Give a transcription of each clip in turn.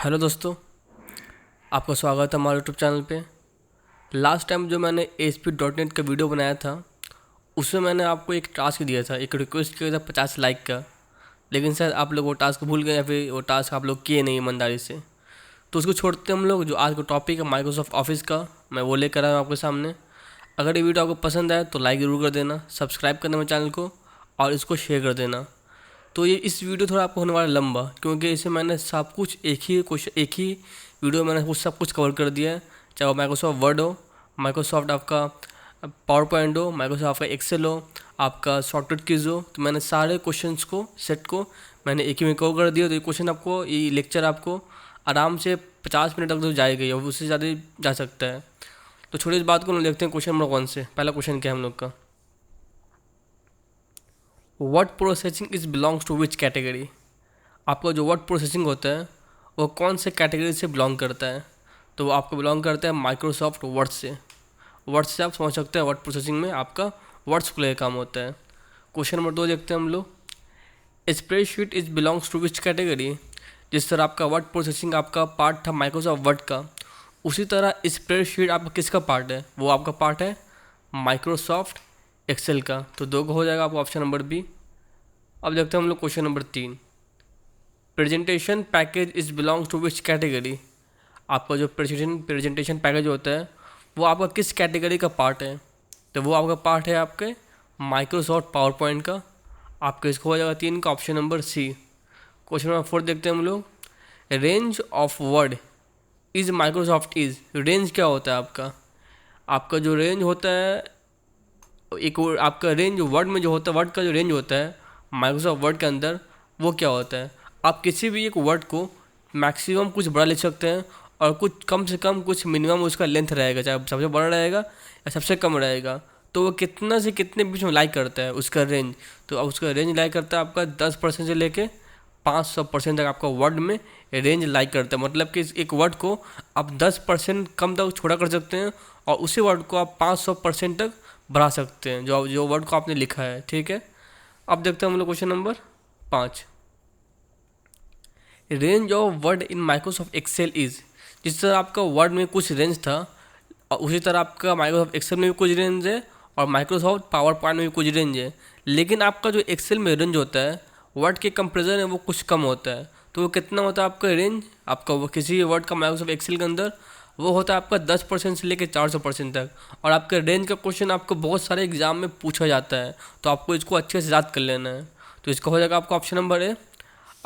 Hello दोस्तों, आपका स्वागत है हमारे यूट्यूब चैनल पे। लास्ट टाइम जो मैंने ASP.NET का वीडियो बनाया था उसमें मैंने आपको एक टास्क दिया था, एक रिक्वेस्ट किया था 50 लाइक का। लेकिन शायद आप लोग वो टास्क भूल गए या फिर वो टास्क आप लोग किए नहीं ईमानदारी से। तो उसको छोड़ते हम लोग जो आज का टॉपिक है माइक्रोसॉफ्ट ऑफिस का, मैं वो लेकर आया हूँ आपके सामने। अगर ये वीडियो आपको पसंद आए तो लाइक ज़रूर कर देना, सब्सक्राइब करना मेरे चैनल को और इसको शेयर कर देना। तो ये इस वीडियो थोड़ा आपको होने वाला लंबा, क्योंकि इसे मैंने सब कुछ एक ही वीडियो मैंने वो सब कुछ कवर कर दिया है। चाहे वो माइक्रोसॉफ्ट वर्ड हो, माइक्रोसॉफ्ट आपका पावर पॉइंट हो, माइक्रोसॉफ्ट आपका एक्सेल हो, आपका शॉर्टकट कीज़ हो, तो मैंने सारे क्वेश्चंस को सेट को मैंने एक ही में कवर कर दिया। तो ये क्वेश्चन आपको, ये लेक्चर आपको आराम से 50 मिनट तक तो जाएगा ही और उससे ज़्यादा जा सकता है। तो छोटी इस बात को हम देखते हैं क्वेश्चन नंबर 1 से। पहला क्वेश्चन क्या है हम लोग का, word processing is belongs to which category. आपका जो वर्ड प्रोसेसिंग होता है वो कौन से कैटेगरी से बिलोंग करता है। तो वो आपको बिलोंग करता है माइक्रोसॉफ्ट वर्ड से। वर्ड से आप समझ सकते हैं वर्ड प्रोसेसिंग में आपका वर्ड्स को लेकर काम होता है। क्वेश्चन नंबर 2 देखते हैं हम लोग, spreadsheet is belongs to which category. जिस तरह आपका वर्ड प्रोसेसिंग आपका पार्ट था माइक्रोसॉफ्ट वर्ड का, उसी तरह स्प्रेडशीट आपका किसका पार्ट है, वो आपका पार्ट है माइक्रोसॉफ्ट एक्सेल का। तो 2 को हो जाएगा आपका ऑप्शन नंबर बी। अब देखते हैं हम लोग question number 3, presentation package is belongs to which category. आपका जो प्रेजेंटेशन पैकेज होता है वो आपका किस कैटेगरी का पार्ट है। तो वो आपका पार्ट है आपके माइक्रोसॉफ्ट पावर पॉइंट का। आपका इसको हो जाएगा 3 का option number C. Question number 4 देखते हैं हम लोग, range of word is Microsoft is. Range क्या होता है आपका, आपका जो रेंज होता है, एक आपका रेंज वर्ड में जो होता है, वर्ड का जो रेंज होता है माइक्रोसॉफ्ट वर्ड के अंदर, वो क्या होता है। आप किसी भी एक वर्ड को मैक्सिमम कुछ बड़ा लिख सकते हैं और कुछ कम से कम कुछ मिनिमम उसका लेंथ रहेगा, चाहे सबसे बड़ा रहेगा या सबसे कम रहेगा। तो वो कितना से कितने बीच में लाइक करता है उसका रेंज। तो अब उसका रेंज लाइक करता है आपका 10% से लेके 500% तक आपका वर्ड में रेंज लाइक करता है। मतलब कि एक वर्ड को आप 10% कम तक छोटा कर सकते हैं और उसी वर्ड को आप 500% तक बढ़ा सकते हैं, जो वर्ड को आपने लिखा है। ठीक है, अब देखते हैं हम लोग question number 5, range of word in Microsoft Excel is. जिस तरह आपका वर्ड में कुछ रेंज था और उसी तरह आपका माइक्रोसॉफ्ट एक्सेल में भी कुछ रेंज है और माइक्रोसॉफ्ट पावर पॉइंट में भी कुछ रेंज है। लेकिन आपका जो एक्सेल में रेंज होता है वर्ड के कंपेरिजन में वो कुछ कम होता है। तो वो कितना होता है आपका रेंज, आपका वो किसी भी वर्ड का माइक्रोसॉफ्ट एक्सेल के अंदर वो होता है आपका 10% से लेकर 400% तक। और आपके रेंज का क्वेश्चन आपको बहुत सारे एग्जाम में पूछा जाता है, तो आपको इसको अच्छे से याद कर लेना है। तो इसका हो जाएगा आपका ऑप्शन नंबर ए।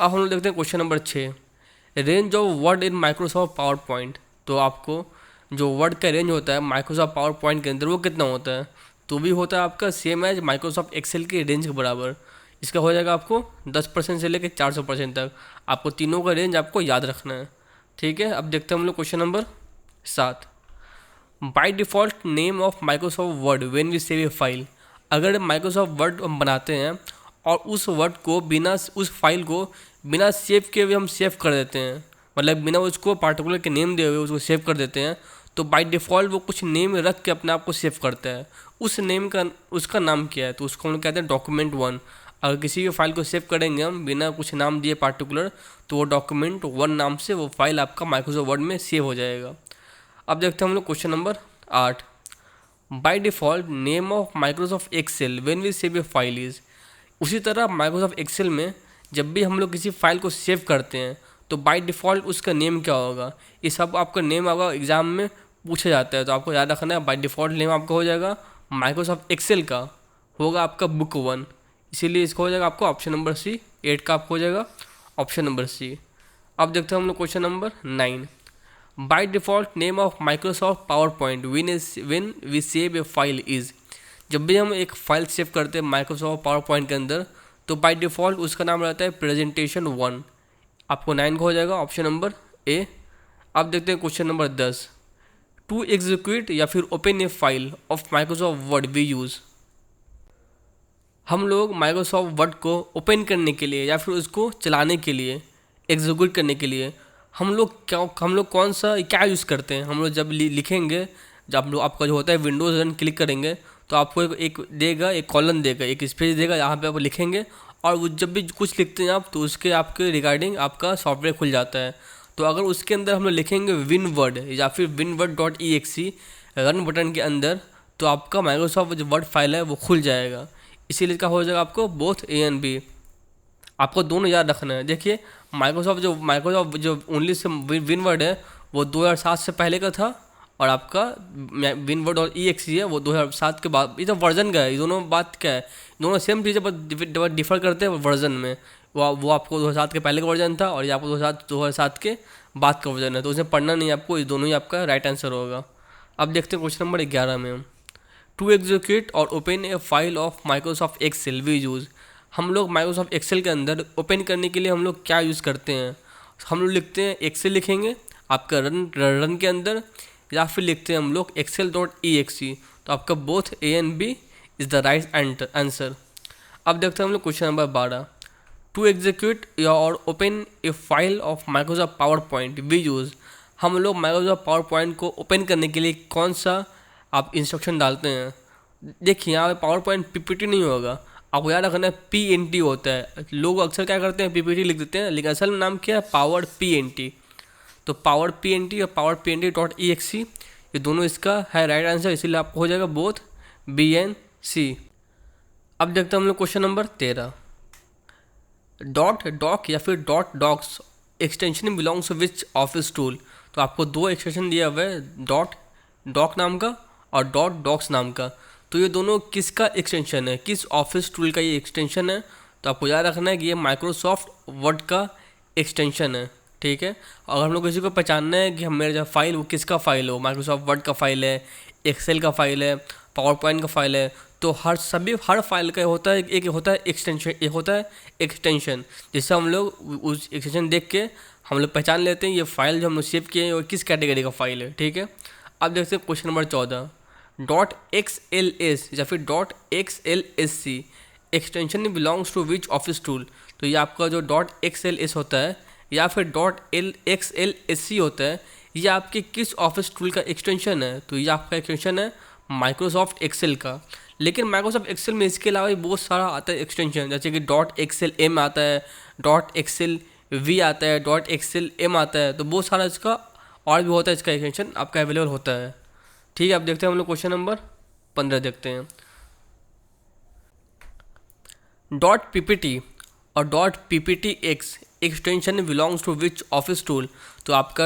अब हम लोग देखते हैं question number 6, range of word in Microsoft power point. तो आपको जो वर्ड का रेंज होता है माइक्रोसॉफ्ट पावर पॉइंट के अंदर वो कितना होता है। तो भी होता है आपका सेम एज माइक्रोसॉफ्ट एक्सेल के रेंज के बराबर। इसका हो जाएगा आपको 10% से लेकर 400% तक। आपको तीनों का रेंज आपको याद रखना है। ठीक है, अब देखते हैं हम लोग question number 7, by default name of Microsoft Word when we save a file. अगर माइक्रोसॉफ्ट वर्ड हम बनाते हैं और उस वर्ड को बिना, उस फाइल को बिना सेव किए हुए हम सेव कर देते हैं, मतलब बिना उसको पार्टिकुलर के नेम दिए हुए उसको सेव कर देते हैं, तो बाय डिफ़ॉल्ट वो कुछ नेम रख के अपने आप को सेव करता है। उस नेम का उसका नाम क्या है, तो उसको हम लोग कहते हैं डॉक्यूमेंट 1। अगर किसी भी फाइल को सेव करेंगे हम बिना कुछ नाम दिए पार्टिकुलर, तो वो डॉक्यूमेंट 1 नाम से वो फाइल आपका माइक्रोसॉफ्ट वर्ड में सेव हो जाएगा। अब देखते हैं हम लोग question number 8, by default name of Microsoft Excel when we save a file is. उसी तरह माइक्रोसॉफ्ट एक्सेल में जब भी हम लोग किसी फाइल को सेव करते हैं तो बाय डिफ़ॉल्ट उसका नेम क्या होगा। ये सब आपका नेम होगा, एग्ज़ाम में पूछा जाता है, तो आपको याद रखना है। बाय डिफ़ॉल्ट नेम आपका हो जाएगा माइक्रोसॉफ्ट एक्सेल का होगा आपका बुक 1, इसीलिए इसका हो जाएगा आपको ऑप्शन नंबर सी। 8 का आपको हो जाएगा ऑप्शन नंबर सी। अब देखते हैं हम लोग question number 9, by default name of Microsoft PowerPoint when we save a file is. जब भी हम एक फाइल सेव करते हैं माइक्रोसॉफ्ट पावर पॉइंट के अंदर, तो बाय डिफ़ॉल्ट उसका नाम रहता है प्रेजेंटेशन 1। आपको 9 का हो जाएगा ऑप्शन नंबर ए। अब देखते हैं क्वेश्चन नंबर 10, टू एग्जीक्यूट या फिर open a file of Microsoft Word we use. हम लोग माइक्रोसॉफ्ट वर्ड को ओपन करने के लिए या फिर उसको चलाने के लिए, एग्जीक्यूट करने के लिए हम लोग कौन सा क्या यूज़ करते हैं। हम लोग जब लिखेंगे, जब हम लोग आपका जो होता है विंडोज़ रन क्लिक करेंगे तो आपको एक देगा, एक कॉलम देगा, एक स्पेस देगा, यहाँ पे आप लिखेंगे और वो जब भी कुछ लिखते हैं आप तो उसके आपके रिगार्डिंग आपका सॉफ्टवेयर खुल जाता है। तो अगर उसके अंदर हम लोग लिखेंगे विन वर्ड या फिर winword.exe रन बटन के अंदर, तो आपका माइक्रोसॉफ्ट जो वर्ड फाइल है वो खुल जाएगा। इसीलिए क्या हो जाएगा आपको बोथ ए एंड बी, आपको दोनों याद रखना है। देखिए माइक्रोसॉफ्ट जो ओनली से विन वर्ड है वो 2007 से पहले का था, और आपका विन वर्ड और EXE है वो 2007 के बाद। ये तो वर्जन का है, ये दोनों बात क्या है, दोनों सेम चीज़ है बट डिफर करते हैं वर्जन में। वो आपको 2007 के पहले का वर्जन था, और ये आपको 2007 के बाद का वर्जन है, तो उसमें पढ़ना नहीं है आपको, ये दोनों ही आपका राइट आंसर होगा। अब देखते हैं क्वेश्चन नंबर 11 में। टू एग्जीक्यूट और open a file of Microsoft Excel we use. हम लोग माइक्रोसॉफ्ट एक्सेल के अंदर ओपन करने के लिए हम लोग क्या यूज़ करते हैं, हम लोग लिखते हैं एक्सेल लिखेंगे आपका रन के अंदर, या फिर लिखते हैं हम लोग excel.exe। तो आपका both A and B is the right answer. अब देखते हैं हम लोग क्वेश्चन नंबर 12। टू एग्जीक्यूट और open a file of Microsoft PowerPoint we use. हम लोग माइक्रोसॉफ्ट पावर पॉइंट को ओपन करने के लिए कौन सा आप इंस्ट्रक्शन डालते हैं। देखिए यहाँ पे पावर पॉइंट PPT नहीं होगा, आपको याद रखना है PNT होता है। लोग अक्सर क्या करते हैं PPT लिख देते हैं, लेकिन असल में नाम क्या है पावर PNT। तो पावर PNT और पावर PNT.exe ये दोनों इसका है राइट आंसर, इसीलिए आपको हो जाएगा बोथ B and C। अब देखते हैं हम लोग क्वेश्चन नंबर 13। डॉक या फिर docx extension belongs to which office tool. तो आपको दो एक्सटेंशन दिया हुआ है, डॉक नाम का और डॉक्स नाम का। तो ये दोनों किसका एक्सटेंशन है, किस ऑफिस टूल का ये एक्सटेंशन है। तो आपको याद रखना है कि ये माइक्रोसॉफ्ट वर्ड का एक्सटेंशन है, ठीक है। अगर हम लोग किसी को पहचानना है कि हम मेरा जो फाइल वो किसका फाइल हो, माइक्रोसॉफ्ट वर्ड का फाइल है, एक्सेल का फाइल है, पावर पॉइंट का फाइल है, तो हर फाइल का होता है एक होता है एक्सटेंशन, एक होता है एक्सटेंशन, जिससे हम लोग उस एक्सटेंशन देख के हम लोग पहचान लेते हैं ये फाइल जो हम लोग सेव किए हैं वो किस कैटेगरी का फाइल है, ठीक है। अब देखते हैं क्वेश्चन नंबर 14। .xls या फिर .xlsc extension belongs to which office tool. तो ये आपका जो .xls होता है या फिर .xlsc होता है, ये आपके किस ऑफिस टूल का एक्सटेंशन है। तो ये आपका एक्सटेंशन है माइक्रोसॉफ्ट एक्सेल का। लेकिन माइक्रोसॉफ्ट एक्सेल में इसके अलावा भी बहुत सारा आता है एक्सटेंशन, जैसे कि .xlm आता है, .xlv आता है, .xlm आता है। तो बहुत सारा इसका और भी होता है, इसका एक्सटेंशन आपका अवेलेबल होता है, ठीक है। अब देखते हैं हम लोग क्वेश्चन नंबर 15 देखते हैं। .ppt और .pptx extension belongs to which office tool. तो आपका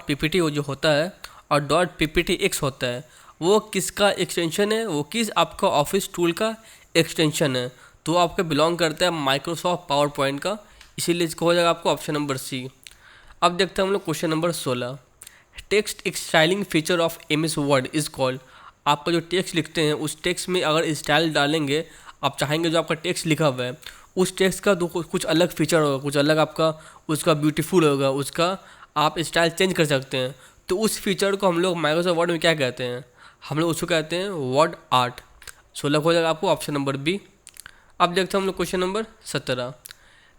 .ppt जो होता है और .pptx होता है वो किसका एक्सटेंशन है, वो किस आपका ऑफिस टूल का एक्सटेंशन है। तो आपका बिलोंग करता है माइक्रोसॉफ्ट पावर पॉइंट का, इसीलिए इसको हो जाएगा आपको ऑप्शन नंबर C। अब देखते हैं हम लोग question number 16। Text styling feature of MS word is called. आपका जो टेक्स्ट लिखते हैं उस टेक्स्ट में अगर स्टाइल डालेंगे, आप चाहेंगे जो आपका टेक्स्ट लिखा हुआ है उस टेक्स्ट का कुछ अलग फीचर होगा, कुछ अलग आपका उसका ब्यूटीफुल होगा, उसका आप स्टाइल चेंज कर सकते हैं। तो उस फीचर को हम लोग माइक्रोसॉफ्ट वर्ड में क्या कहते हैं, हम लोग उसको कहते हैं वर्ड आर्ट। 16 हो जाएगा आपको ऑप्शन नंबर B। अब देखते हैं हम लोग question number 17।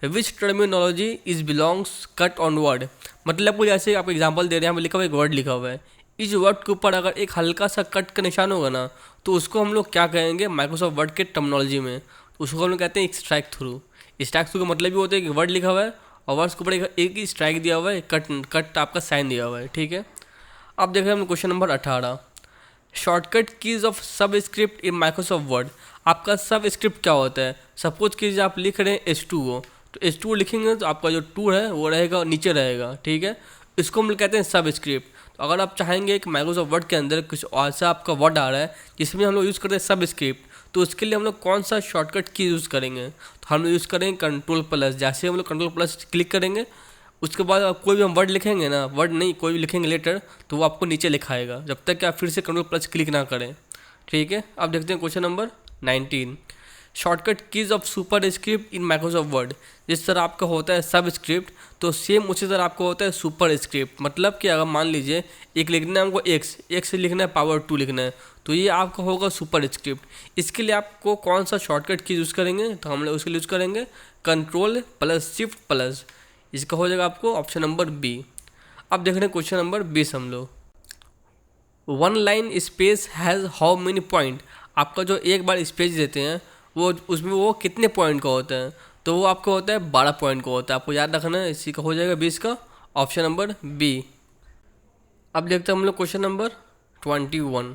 Which terminology is belongs cut on word. मतलब कोई ऐसे आप एग्जांपल दे रहे हैं, यहाँ पे लिखा हुआ एक वर्ड लिखा हुआ है, इस वर्ड के ऊपर अगर एक हल्का सा कट का निशान होगा ना, तो उसको हम लोग क्या कहेंगे माइक्रोसॉफ्ट वर्ड के टर्मिनोलॉजी में, उसको हम लोग कहते हैं स्ट्राइक थ्रू। स्ट्राइक थ्रू का मतलब भी होता है कि वर्ड लिखा हुआ है और वर्ड्स के ऊपर एक ही स्ट्राइक दिया हुआ है, कट आपका साइन दिया हुआ है, ठीक है। अब देखें हम question number 18। Shortcut keys of सब स्क्रिप्ट इन माइक्रोसॉफ्ट वर्ड। आपका सब स्क्रिप्ट क्या होता है, सपोज कीजिए आप लिख रहे हैं H2 हो, तो H2 लिखेंगे तो आपका जो 2 है वो रहेगा नीचे रहेगा, ठीक है। इसको हम लोग कहते हैं सब स्क्रिप्ट। तो अगर आप चाहेंगे कि माइक्रोसॉफ्ट वर्ड के अंदर कुछ ऐसा आपका वर्ड आ रहा है जिसमें हम लोग यूज़ करते हैं सब स्क्रिप्ट, तो उसके लिए हम लोग कौन सा शॉर्टकट की यूज़ करेंगे। तो हम लोग यूज़ करेंगे Ctrl+। जैसे हम लोग Ctrl+ क्लिक करेंगे, उसके बाद आप कोई भी हम वर्ड लिखेंगे ना, वर्ड नहीं कोई भी लिखेंगे लेटर, तो वो आपको नीचे लिखाएगा जब तक कि आप फिर से Ctrl+ क्लिक ना करें, ठीक है। अब देखते हैं question number 19। Shortcut keys of super script in Microsoft word. जिस तरह आपका होता है सब स्क्रिप्ट, तो सेम उसी तरह आपका होता है सुपर स्क्रिप्ट। मतलब कि अगर मान लीजिए एक लिखना है हमको x से लिखना है पावर 2 लिखना है, तो ये आपका होगा सुपर स्क्रिप्ट। इसके लिए आपको कौन सा शॉर्टकट की यूज़ करेंगे, तो हम लोग उसके लिए यूज़ करेंगे Ctrl+Shift+। इसका हो जाएगा आपको ऑप्शन नंबर B। अब देख रहे हैं क्वेश्चन नंबर 20 हम लोग। One line space has how many point. आपका जो एक बार स्पेस देते हैं वो उसमें वो कितने पॉइंट का होता है, तो वो आपका होता है 12 पॉइंट का होता है। आपको याद रखना है, इसी का हो जाएगा 20 का ऑप्शन नंबर बी। अब देखते हैं हम लोग question number 21।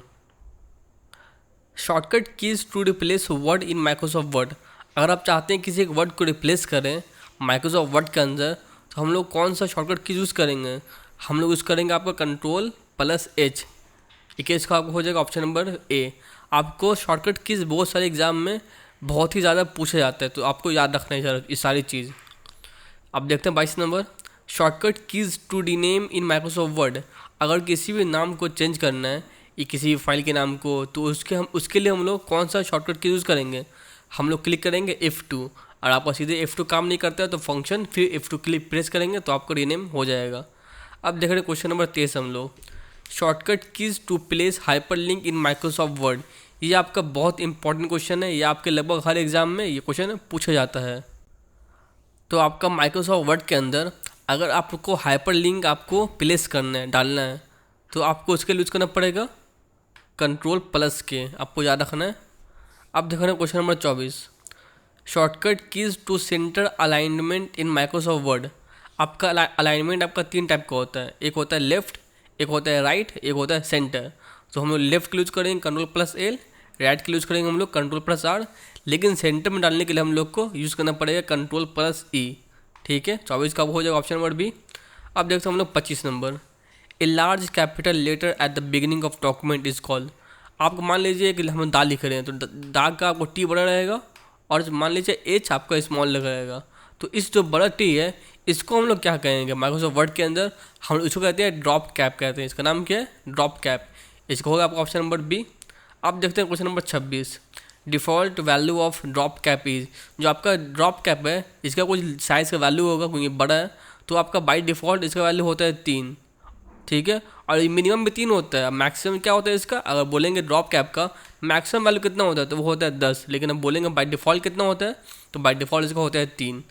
Shortcut keys to replace word in Microsoft Word. अगर आप चाहते हैं किसी एक वर्ड को रिप्लेस करें माइक्रोसॉफ्ट वर्ड के अंदर, तो हम लोग कौन सा शॉर्टकट कीज यूज़ करेंगे? हम लोग यूज़ करेंगे आपका Ctrl+H। ठीक है, इसका आपको हो जाएगा ऑप्शन नंबर ए। आपको शॉर्टकट कीज बहुत सारे एग्जाम में बहुत ही ज़्यादा पूछा जाता है, तो आपको याद रखना है ये सारी चीज़। अब देखते हैं 22 number. Shortcut keys to rename in Microsoft Word. अगर किसी भी नाम को चेंज करना है या किसी फाइल के नाम को, तो उसके लिए हम लोग कौन सा शॉर्टकट की यूज़ करेंगे? हम लोग क्लिक करेंगे F2। और आपका सीधे F2 काम नहीं करता है तो फंक्शन फिर F2 क्लिक प्रेस करेंगे तो आपका रीनेम हो जाएगा। अब देख रहे हैं क्वेश्चन नंबर 23 हम लोग। Shortcut keys to place hyperlink in Microsoft Word. ये आपका बहुत इंपॉर्टेंट क्वेश्चन है, ये आपके लगभग हर एग्जाम में ये क्वेश्चन पूछा जाता है। तो आपका माइक्रोसॉफ्ट वर्ड के अंदर अगर आपको हाइपरलिंक आपको प्लेस करना है, डालना है, तो आपको उसके लिए यूज़ करना पड़ेगा Ctrl+K। आपको याद रखना है। अब देख रहे हैं question number 24। Shortcut keys to center alignment in Microsoft Word. आपका अलाइनमेंट आपका 3 टाइप का होता है, एक होता है लेफ्ट, एक होता है राइट, एक होता है सेंटर। तो हम लोग लेफ्ट के यूज़ करेंगे Ctrl+L, राइट के लिए यूज़ करेंगे हम लोग Ctrl+R, लेकिन सेंटर में डालने के लिए हम लोग को यूज़ करना पड़ेगा Ctrl+E। ठीक है, 24 का हो जाएगा ऑप्शन नंबर बी। अब देखते हैं हम लोग 25 number. A large capital letter at the beginning of document is called. आपको मान लीजिए कि हम दा लिख रहे हैं, तो दा का आपको टी बड़ा रहेगा और मान लीजिए एच आपका स्मॉल लगा रहेगा। तो इस जो बड़ा टी है इसको हम लोग क्या कहेंगे माइक्रोसॉफ्ट वर्ड के अंदर? हम इसको कहते हैं ड्रॉप कैप कहते हैं। इसका नाम क्या है? Drop cap. इसका होगा आपका ऑप्शन नंबर बी। अब देखते हैं question number 26। Default value of drop cap is. जो आपका ड्रॉप कैप है इसका कुछ साइज़ का वैल्यू होगा, क्योंकि बड़ा है तो आपका बाई डिफ़ॉल्ट इसका वैल्यू होता है 3। ठीक है, और मिनिमम भी 3 होता है। मैक्सिमम क्या होता है इसका? अगर बोलेंगे ड्रॉप कैप का मैक्सिमम वैल्यू कितना होता है तो वो होता है 10, लेकिन अब बोलेंगे बाई डिफ़ॉल्ट कितना होता है तो बाई डिफ़ॉल्ट इसका होता है 3।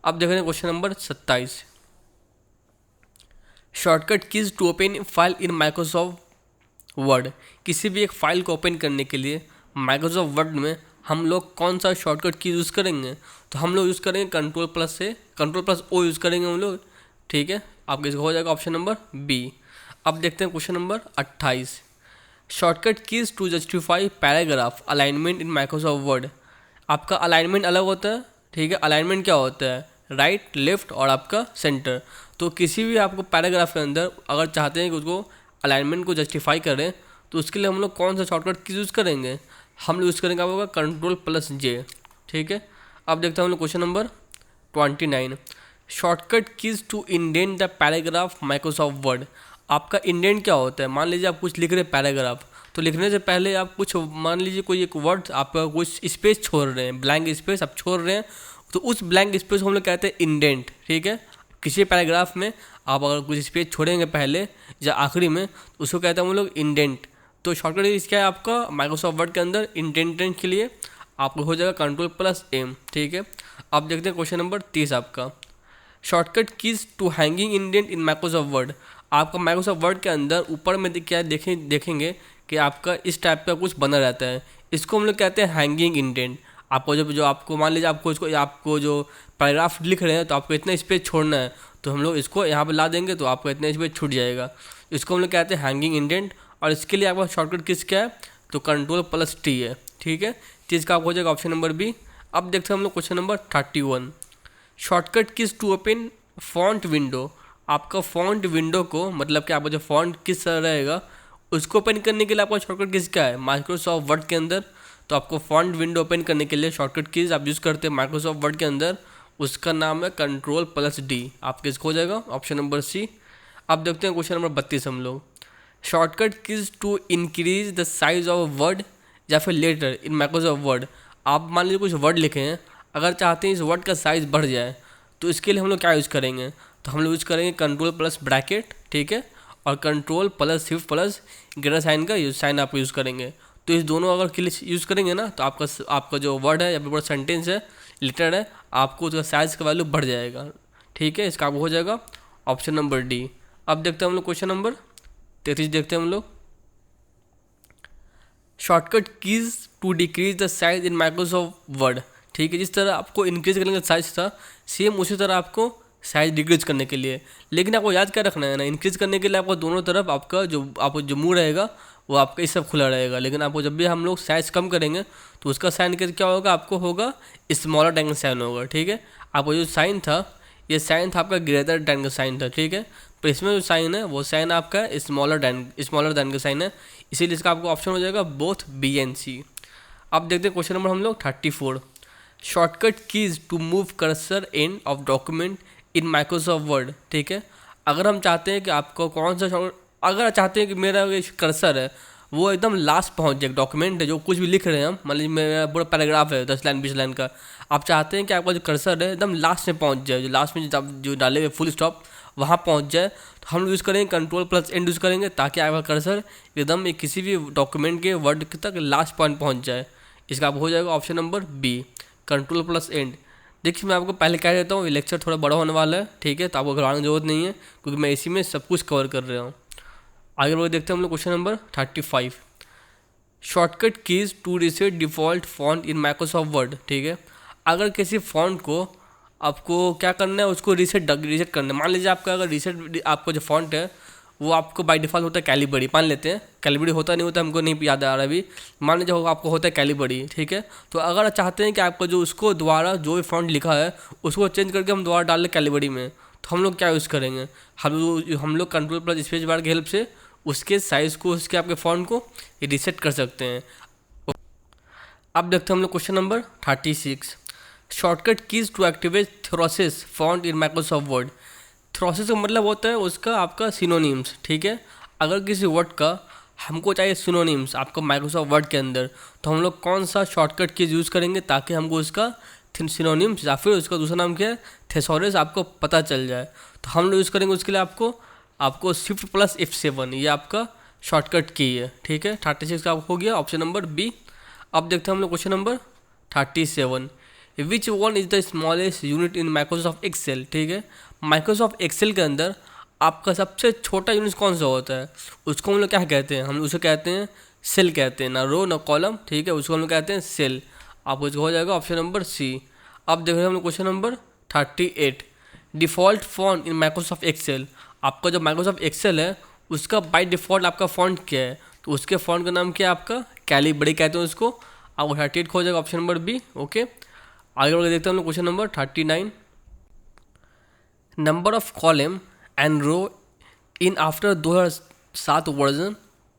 अब देख रहे हैं question number 27। Shortcut keys to open file in Microsoft Word. किसी भी एक फाइल को ओपन करने के लिए माइक्रोसॉफ्ट वर्ड में हम लोग कौन सा शॉर्टकट की यूज़ करेंगे? तो हम लोग यूज़ करेंगे Ctrl+O यूज़ करेंगे हम लोग। ठीक है, आपका इसका हो जाएगा ऑप्शन नंबर बी। अब देखते हैं question number 28। Shortcut keys to justify paragraph alignment in Microsoft Word. आपका अलाइनमेंट अलग होता है। ठीक है, अलाइनमेंट क्या होता है? राइट, लेफ्ट और आपका सेंटर। तो किसी भी आपको पैराग्राफ के अंदर अगर चाहते हैं कि उसको अलाइनमेंट को जस्टिफाई करें, तो उसके लिए हम लोग कौन सा शॉर्टकट की यूज़ करेंगे? हम लोग यूज़ करेंगे आपका Ctrl+J। ठीक है, अब देखते हैं हम लोग question number 29। Shortcut keys to indent the paragraph Microsoft Word. आपका इंडेंट क्या होता है? मान लीजिए आप कुछ लिख रहे हैं पैराग्राफ, तो लिखने से पहले आप कुछ मान लीजिए कोई एक वर्ड आपका कुछ स्पेस छोड़ रहे हैं, ब्लैंक स्पेस आप छोड़ रहे हैं, तो उस ब्लैंक स्पेस को हम लोग कहते हैं इंडेंट। ठीक है, किसी पैराग्राफ में आप अगर कुछ स्पेस छोड़ेंगे पहले या आखिरी में, तो उसको कहते हैं हम लोग इंडेंट। तो शॉर्टकट इसका है आपका माइक्रोसॉफ्ट वर्ड के अंदर इंडेंटेंट के लिए आपको हो जाएगा Ctrl+M। ठीक है, अब देखते हैं क्वेश्चन नंबर 30 आपका। Shortcut keys to hanging indent in Microsoft Word. आपका माइक्रोसॉफ्ट वर्ड के अंदर ऊपर में क्या देखेंगे कि आपका इस टाइप का कुछ बना रहता है, इसको हम लोग कहते हैं हैंगिंग इंडेंट। आपको जो आपको मान लीजिए आपको जो पैराग्राफ लिख रहे हैं तो आपको इतना स्पेस छोड़ना है, तो हम लोग इसको यहाँ पे ला देंगे तो आपका इतना स्पेस छूट जाएगा। इसको हम लोग कहते हैं हैंगिंग इंडेंट, और इसके लिए आपका शॉर्टकट किस क्या है? तो Ctrl+T है। ठीक है, तो इसका आपको हो जाएगा ऑप्शन नंबर बी। अब देखते हैं हम लोग क्वेश्चन नंबर 31। शॉर्टकट किस टू ओपन फॉन्ट विंडो। आपका फॉन्ट विंडो को मतलब कि आपका जो फॉन्ट किस तरह रहेगा उसको ओपन करने के लिए आपका शॉर्टकट किस क्या है माइक्रोसॉफ्ट वर्ड के अंदर? तो आपको फॉन्ट विंडो ओपन करने के लिए शॉर्टकट कीज आप यूज़ करते हैं माइक्रोसॉफ्ट वर्ड के अंदर, उसका नाम है Ctrl+D। आपके इसको हो जाएगा ऑप्शन नंबर सी। अब देखते हैं क्वेश्चन नंबर 32 हम लोग। Shortcut keys to increase the size of word या फिर लेटर इन माइक्रोसॉफ्ट वर्ड। आप मान लीजिए कुछ वर्ड लिखे हैं, अगर चाहते हैं इस वर्ड का साइज़ बढ़ जाए तो इसके लिए हम लोग क्या यूज़ करेंगे? तो हम लोग यूज़ करेंगे Ctrl+ब्रैकेट। ठीक है, और Ctrl+Shift+ग्रेटर साइन का साइन आप यूज़ करेंगे। तो इस दोनों अगर के लिए यूज़ करेंगे ना तो आपका जो वर्ड है या फिर सेंटेंस है, लेटर है, आपको उसका साइज़ का वैल्यू बढ़ जाएगा। ठीक है, इसका हो जाएगा ऑप्शन नंबर डी। अब देखते हैं हम लोग क्वेश्चन नंबर 33 देखते हैं हम लोग। Shortcut keys to decrease the size in Microsoft Word. ठीक है, जिस तरह आपको इंक्रीज करने का साइज था सेम उसी तरह आपको साइज डिक्रीज करने के लिए। लेकिन आपको याद क्या रखना है ना, इंक्रीज करने के लिए आपको दोनों तरफ आपका जो मुंह रहेगा वो आपका इस सब खुला रहेगा। लेकिन आपको जब भी हम लोग साइज कम करेंगे तो उसका साइन क्या होगा, आपको होगा स्मॉलर देन का साइन होगा। ठीक है, आपको जो साइन था ये साइन था आपका ग्रेटर देन का साइन था। ठीक है, तो इसमें जो साइन है वो साइन आपका स्मॉलर देन का साइन है, इसीलिए इसका आपको ऑप्शन हो जाएगा बोथ बी एंड सी। अब देखते हैं क्वेश्चन नंबर हम लोग 34। Shortcut keys to move cursor in of document in Microsoft Word. ठीक है, अगर हम चाहते हैं कि आपको कौन सा अगर चाहते हैं कि मेरा ये कर्सर है वो एकदम लास्ट पहुंच जाए, डॉक्यूमेंट है जो कुछ भी लिख रहे हैं हम, मान लीजिए मेरा पूरा पैराग्राफ है 10 लाइन 20 लाइन का, आप चाहते हैं कि आपका जो कर्सर है एकदम लास्ट में पहुंच जाए, जो लास्ट में जो डाले हुए फुल स्टॉप वहाँ पहुंच जाए, तो हम यूज़ करेंगे Ctrl+N यूज़ करेंगे ताकि आपका कर्सर एकदम किसी भी डॉक्यूमेंट के वर्ड तक लास्ट पॉइंट पहुँच जाए। इसका आप हो जाएगा ऑप्शन नंबर बी, Ctrl+N। देखिए मैं आपको पहले कह देता हूँ ये लेक्चर थोड़ा बड़ा होने वाला है। ठीक है, तो आपको घबराने की जरूरत नहीं है क्योंकि मैं इसी में सब कुछ कवर कर रहा हूँ। आगे बढ़ देखते हैं हम लोग question number 35। Shortcut keys to reset default font in Microsoft Word. ठीक है, अगर किसी फॉन्ट को आपको क्या करना है, उसको रीसेट करना है। मान लीजिए आपका अगर रीसेट आपका जो फॉन्ट है वो आपको बाय डिफ़ॉल्ट होता है कैलिबरी, मान लेते हैं कैलिबरी होता नहीं होता हमको नहीं याद आ रहा अभी, मान लीजिए आपको होता है कैलिबरी। ठीक है, तो अगर चाहते हैं कि आपका जो उसको दोबारा जो भी फॉन्ट लिखा है उसको चेंज करके हम दोबारा डाल लें कैलिबरी में, तो हम लोग क्या यूज़ करेंगे, हम लोग Ctrl+Space की हेल्प से उसके साइज़ को, उसके आपके फॉन्ट को रीसेट कर सकते हैं। अब देखते हैं हम लोग question number 36। Shortcut keys to activate thesaurus font in Microsoft Word. Thesaurus का मतलब होता है उसका आपका सिनोनिम्स। ठीक है, अगर किसी वर्ड का हमको चाहिए सिनोनिम्स आपका माइक्रोसॉफ्ट वर्ड के अंदर, तो हम लोग कौन सा शॉर्टकट कीज यूज़ करेंगे ताकि हमको उसका सिनोनिम्स या फिर उसका दूसरा नाम क्या है थेसोरस आपको पता चल जाए। तो हम लोग यूज़ करेंगे उसके लिए आपको Shift+F7 ये आपका शॉर्टकट की है। ठीक है, 36 का हो गया ऑप्शन नंबर बी। अब देखते हैं हम लोग question number 37। Which one is the smallest unit in Microsoft Excel. ठीक है, माइक्रोसॉफ्ट एक्सेल के अंदर आपका सबसे छोटा यूनिट कौन सा होता है, उसको हम लोग क्या कहते हैं, हम उसे कहते हैं सेल कहते हैं, ना रो ना कॉलम। ठीक है, उसको हम लोग कहते हैं सेल। आप उसको हो जाएगा ऑप्शन नंबर सी। अब देख रहे हैं हम लोग question number 38। Default font in Microsoft Excel. आपका जो माइक्रोसॉफ्ट एक्सेल है उसका बाय डिफ़ॉल्ट आपका फॉन्ट क्या है, तो उसके फॉन्ट का नाम क्या है आपका कैलिबरी कहते हैं उसको। आपको 38 हो जाएगा ऑप्शन नंबर बी। ओके, आगे बढ़कर देखते हैं हम लोग question number 39। Number of column and row in after 2007 version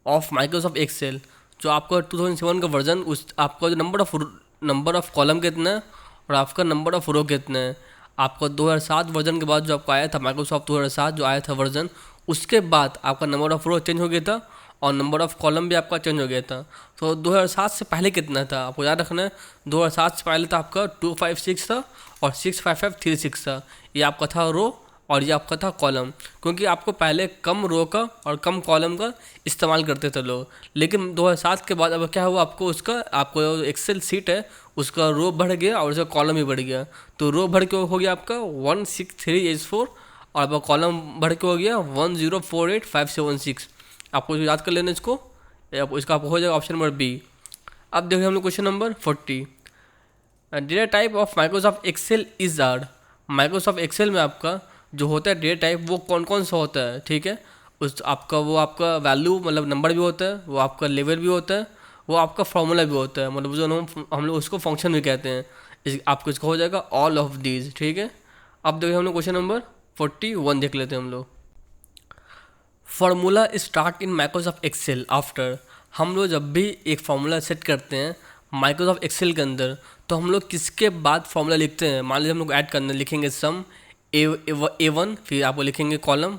of Microsoft Excel. जो आपका 2007 का वर्जन, उस आपका जो नंबर ऑफ कॉलम कितना है और आपका नंबर ऑफ रो कितना है, आपका 2007 वर्जन के बाद जो आपका आया था माइक्रोसॉफ्ट 2007 जो आया था वर्जन, उसके बाद आपका नंबर ऑफ रो चेंज हो गया था और नंबर ऑफ कॉलम भी आपका चेंज हो गया था। तो 2007 से पहले कितना था आपको याद रखना है, 2007 से पहले था आपका 256 था और 65536 था। ये आपका था रो और ये आपका था कॉलम, क्योंकि आपको पहले कम रो का और कम कॉलम का इस्तेमाल करते थे लोग। लेकिन 2007 के बाद अब क्या हुआ, आपको जो एक्सेल सीट है उसका रो बढ़ गया और उसका कॉलम भी बढ़ गया। तो रो बढ़ के हो गया आपका 16384 और आपका कॉलम बढ़ के हो गया 1048576। आपको याद कर लेना इसको, इसका आपको हो जाएगा ऑप्शन नंबर बी। अब देखिए हम लोग question number 40। Data type of Microsoft Excel is are. Microsoft Excel में आपका जो होता है डेटा टाइप वो कौन कौन सा होता है। ठीक है, वो आपका वैल्यू मतलब नंबर भी होता है, वो आपका लेवल भी होता है, वो आपका फॉर्मूला भी होता है, मतलब जो हम लोग उसको फंक्शन भी कहते हैं। आपको इसका हो जाएगा ऑल ऑफ दीज। ठीक है, अब देखिए हम लोग क्वेश्चन नंबर 41 देख लेते हैं हम लोग। Formula start in Microsoft Excel after. हम लोग जब भी एक फार्मूला सेट करते हैं माइक्रोसॉफ्ट एक्सेल के अंदर, तो हम लोग किसके बाद फार्मूला लिखते हैं। मान लीजिए हम लोग ऐड करना लिखेंगे सम A1, फिर आपको लिखेंगे कॉलम,